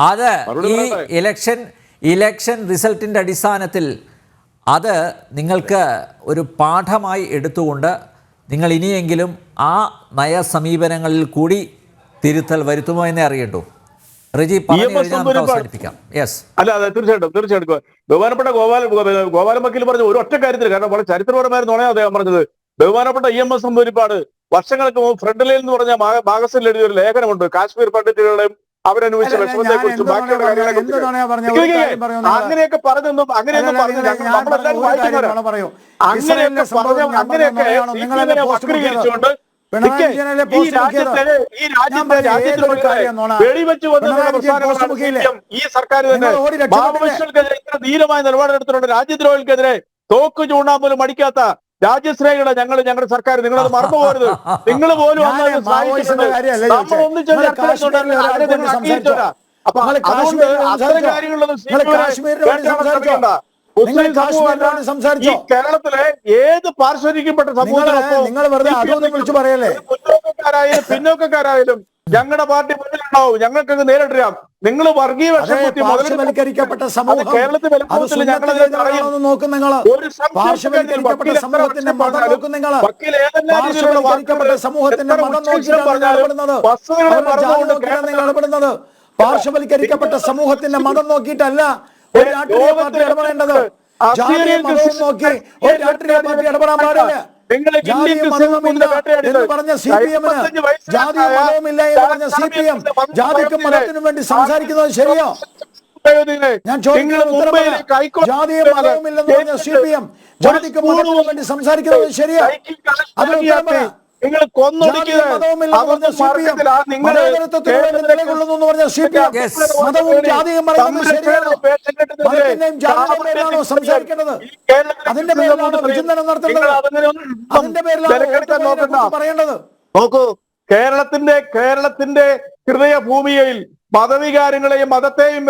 Speaker 1: അത് ഈ ഇലക്ഷൻ റിസൾട്ടിൻ്റെ അടിസ്ഥാനത്തിൽ അത് നിങ്ങൾക്ക് ഒരു പാഠമായി എടുത്തുകൊണ്ട് നിങ്ങൾ ഇനിയെങ്കിലും ആ നയസമീപനങ്ങളിൽ കൂടി തിരുത്തൽ വരുത്തുമോ എന്നേ അറിയട്ടു. റെജി അവസാനിപ്പിക്കാം.
Speaker 2: അല്ല, അതെ, തീർച്ചയായിട്ടും ബഹുമാനപ്പെട്ട ഗോപാലൻ വക്കീൽ പറഞ്ഞ ഒരു ഒറ്റ കാര്യത്തിൽ, കാരണം വളരെ ചരിത്രപരമായിരുന്നോണേ അദ്ദേഹം പറഞ്ഞത്. ബഹുമാനപ്പെട്ട EMS നമ്പൂതിരിപ്പാട് വർഷങ്ങൾക്ക് മുമ്പ് ഫ്രണ്ട് ലൈൻ എന്ന് പറഞ്ഞ മാഗസിനിൽ എഴുതിയ ഒരു ലേഖനമുണ്ട്. കാശ്മീർ പണ്ഡിറ്റുകളുടെയും അവരനുഭവിച്ച വിഷമത്തെ കുറിച്ചും ബാക്കിയുള്ള കാര്യങ്ങളെ അങ്ങനെയൊക്കെ പറഞ്ഞൊന്നും അങ്ങനെയൊന്നും പറഞ്ഞു നമ്മളെല്ലാവരും വായിക്കുന്നവരാണ്. അങ്ങനെയൊക്കെ വക്രീകരിച്ചുകൊണ്ട് ഈ സർക്കാർ തന്നെ മാവോയിസ്റ്റുകൾക്കെതിരെ ഇത്ര ധീരമായ നിലപാടെടുത്തിട്ടുണ്ട്. രാജ്യദ്രോഹികൾക്കെതിരെ തോക്ക് ചൂണ്ടാൻ പോലും മടിക്കാത്ത രാജ്യശ്രേണികളെ ഞങ്ങളുടെ സർക്കാർ, നിങ്ങളത് മറന്നു പോകരുത്. നിങ്ങൾ പോലും നമ്മൾ ഒന്നിച്ചു. അപ്പൊ അതുകൊണ്ട് അത്തരം കാര്യങ്ങളിലൊന്നും ഈ കേരളത്തിലെ ഏത് പാർശ്വവൽക്കരിക്കപ്പെട്ട മുന്നോക്കക്കാരായാലും പിന്നോക്കക്കാരായാലും ഞങ്ങളുടെ പാർട്ടി മുന്നിലുണ്ടാവും. ഞങ്ങൾക്കങ്ങ് നേരിടാം. നിങ്ങൾ വർഗീയ
Speaker 3: പാർശ്വവൽക്കരിക്കപ്പെട്ട സമൂഹം,
Speaker 2: കേരളത്തിൽ
Speaker 3: പാർശ്വവൽക്കരിക്കപ്പെട്ട സമൂഹത്തിന്റെ മതം നോക്കിയിട്ടല്ല ഒരു രാഷ്ട്രീയ പാർട്ടി ഇടപെടേണ്ടത്. ജാതിയും മതവും നോക്കി ഒരു രാഷ്ട്രീയ പാർട്ടി ഇടപെടാൻ പാടില്ല. ജാതിയും മതവുമില്ല എന്ന് പറഞ്ഞ CPM-ന് ജാതിയും മതവുമില്ല എന്ന് പറഞ്ഞ CPM ജാതിക്കും മതത്തിനും വേണ്ടി സംസാരിക്കുന്നത് ശരിയോ? ഞാൻ ചോദിക്കുന്നത് ഉത്തരമാണ്. ജാതിയും മതവുമില്ലെന്ന് പറഞ്ഞ CPM ജാതിക്കും മതത്തിനും വേണ്ടി സംസാരിക്കുന്നത് ശരിയോ? അതിന് ഉത്തരമാണ്. നിലകൊള്ളുന്നു പറഞ്ഞ CPM മതവും ജാതിയും പറയുന്നത് ശരിയാണോ? മതത്തിന്റെയും ജാതിയുടെയും പേരിലാണോ സംസാരിക്കേണ്ടത്? അതിന്റെ പേരിലാണോ വിചിന്തനം നടത്തേണ്ടത്? അതിന്റെ പേരിലാണോ പറയേണ്ടത്?
Speaker 2: നോക്കൂ, കേരളത്തിന്റെ ഹൃദയഭൂമിയിൽ മതവികാരങ്ങളെയും മതത്തെയും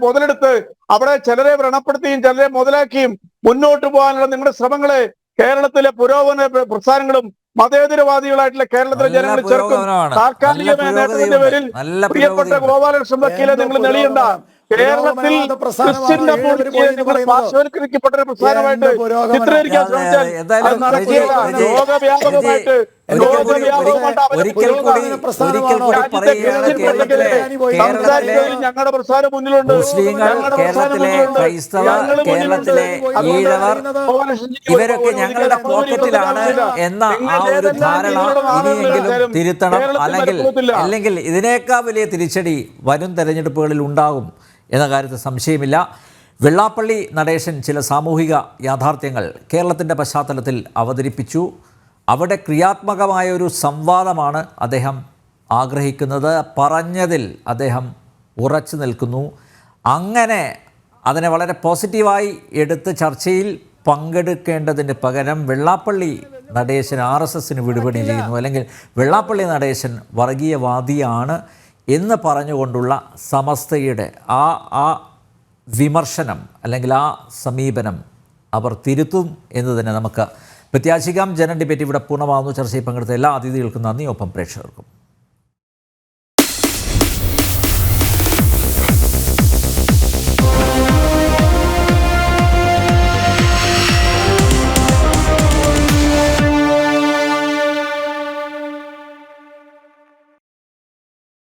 Speaker 2: മുതലെടുത്ത് അവിടെ ചിലരെ വ്രണപ്പെടുത്തിയും ചിലരെ മുതലാക്കിയും മുന്നോട്ട് പോകാനുള്ള നിങ്ങളുടെ ശ്രമങ്ങളെ കേരളത്തിലെ പുരോഗമന പ്രസ്ഥാനങ്ങളും മതേതരവാദികളായിട്ടുള്ള കേരളത്തിലെ ജനങ്ങൾ ചേർക്കും. താൽക്കാലികമായ നേട്ടത്തിന്റെ പേരിൽ പ്രിയപ്പെട്ട ഗോപാലകൃഷ്ണൻ വക്കീലെ നിങ്ങൾ നെളിയണ്ട. കേരളത്തിൽ ക്രിസ്ത്യൻ പാർശ്വവൽക്കരിക്കപ്പെട്ട ഒരു പ്രസ്ഥാനമായിട്ട് ചിത്രീകരിക്കാൻ ശ്രമിച്ചാൽ ലോകവ്യാപകമായിട്ട്
Speaker 1: ഒരിക്കൽ കൂടി പറയുകയാണ്,
Speaker 2: ഞങ്ങളുടെ പ്രസ്ഥാനം മുന്നിലുണ്ട്.
Speaker 1: മുസ്ലിങ്ങൾ, കേരളത്തിലെ ക്രൈസ്തവ, കേരളത്തിലെ ഈഴവർ, ഇവരൊക്കെ ഞങ്ങളുടെ പോക്കറ്റിലാണ് എന്ന ആ ഒരു ധാരണ ഇനിയെങ്കിലും തിരുത്തണം. അല്ലെങ്കിൽ ഇതിനേക്കാൾ വലിയ തിരിച്ചടി വരും തെരഞ്ഞെടുപ്പുകളിൽ ഉണ്ടാകും എന്ന കാര്യത്തിൽ സംശയമില്ല. വെള്ളാപ്പള്ളി നടേശൻ ചില സാമൂഹിക യാഥാർത്ഥ്യങ്ങൾ കേരളത്തിൻ്റെ പശ്ചാത്തലത്തിൽ അവതരിപ്പിച്ചു. അവിടെ ക്രിയാത്മകമായ ഒരു സംവാദമാണ് അദ്ദേഹം ആഗ്രഹിക്കുന്നത്. പറഞ്ഞതിൽ അദ്ദേഹം ഉറച്ചു നിൽക്കുന്നു. അങ്ങനെ അതിനെ വളരെ പോസിറ്റീവായി എടുത്ത് ചർച്ചയിൽ പങ്കെടുക്കേണ്ടതിന് പകരം വെള്ളാപ്പള്ളി നടേശൻ RSSന് വിടുപണി ചെയ്യുന്നു, അല്ലെങ്കിൽ വെള്ളാപ്പള്ളി നടേശൻ വർഗീയവാദിയാണ് എന്ന് പറഞ്ഞുകൊണ്ടുള്ള സമസ്തയുടെ ആ വിമർശനം അല്ലെങ്കിൽ ആ സമീപനം അവർ തിരുത്തും എന്ന് തന്നെ നമുക്ക് പ്രത്യാശിക്കാം. ജനറൽ ഡിബേറ്റ് ഇവിടെ പൂർണ്ണമാകുന്നു. ചർച്ചയിൽ പങ്കെടുത്ത എല്ലാ അതിഥികൾക്കും നന്ദി, ഒപ്പം പ്രേക്ഷകർക്കും.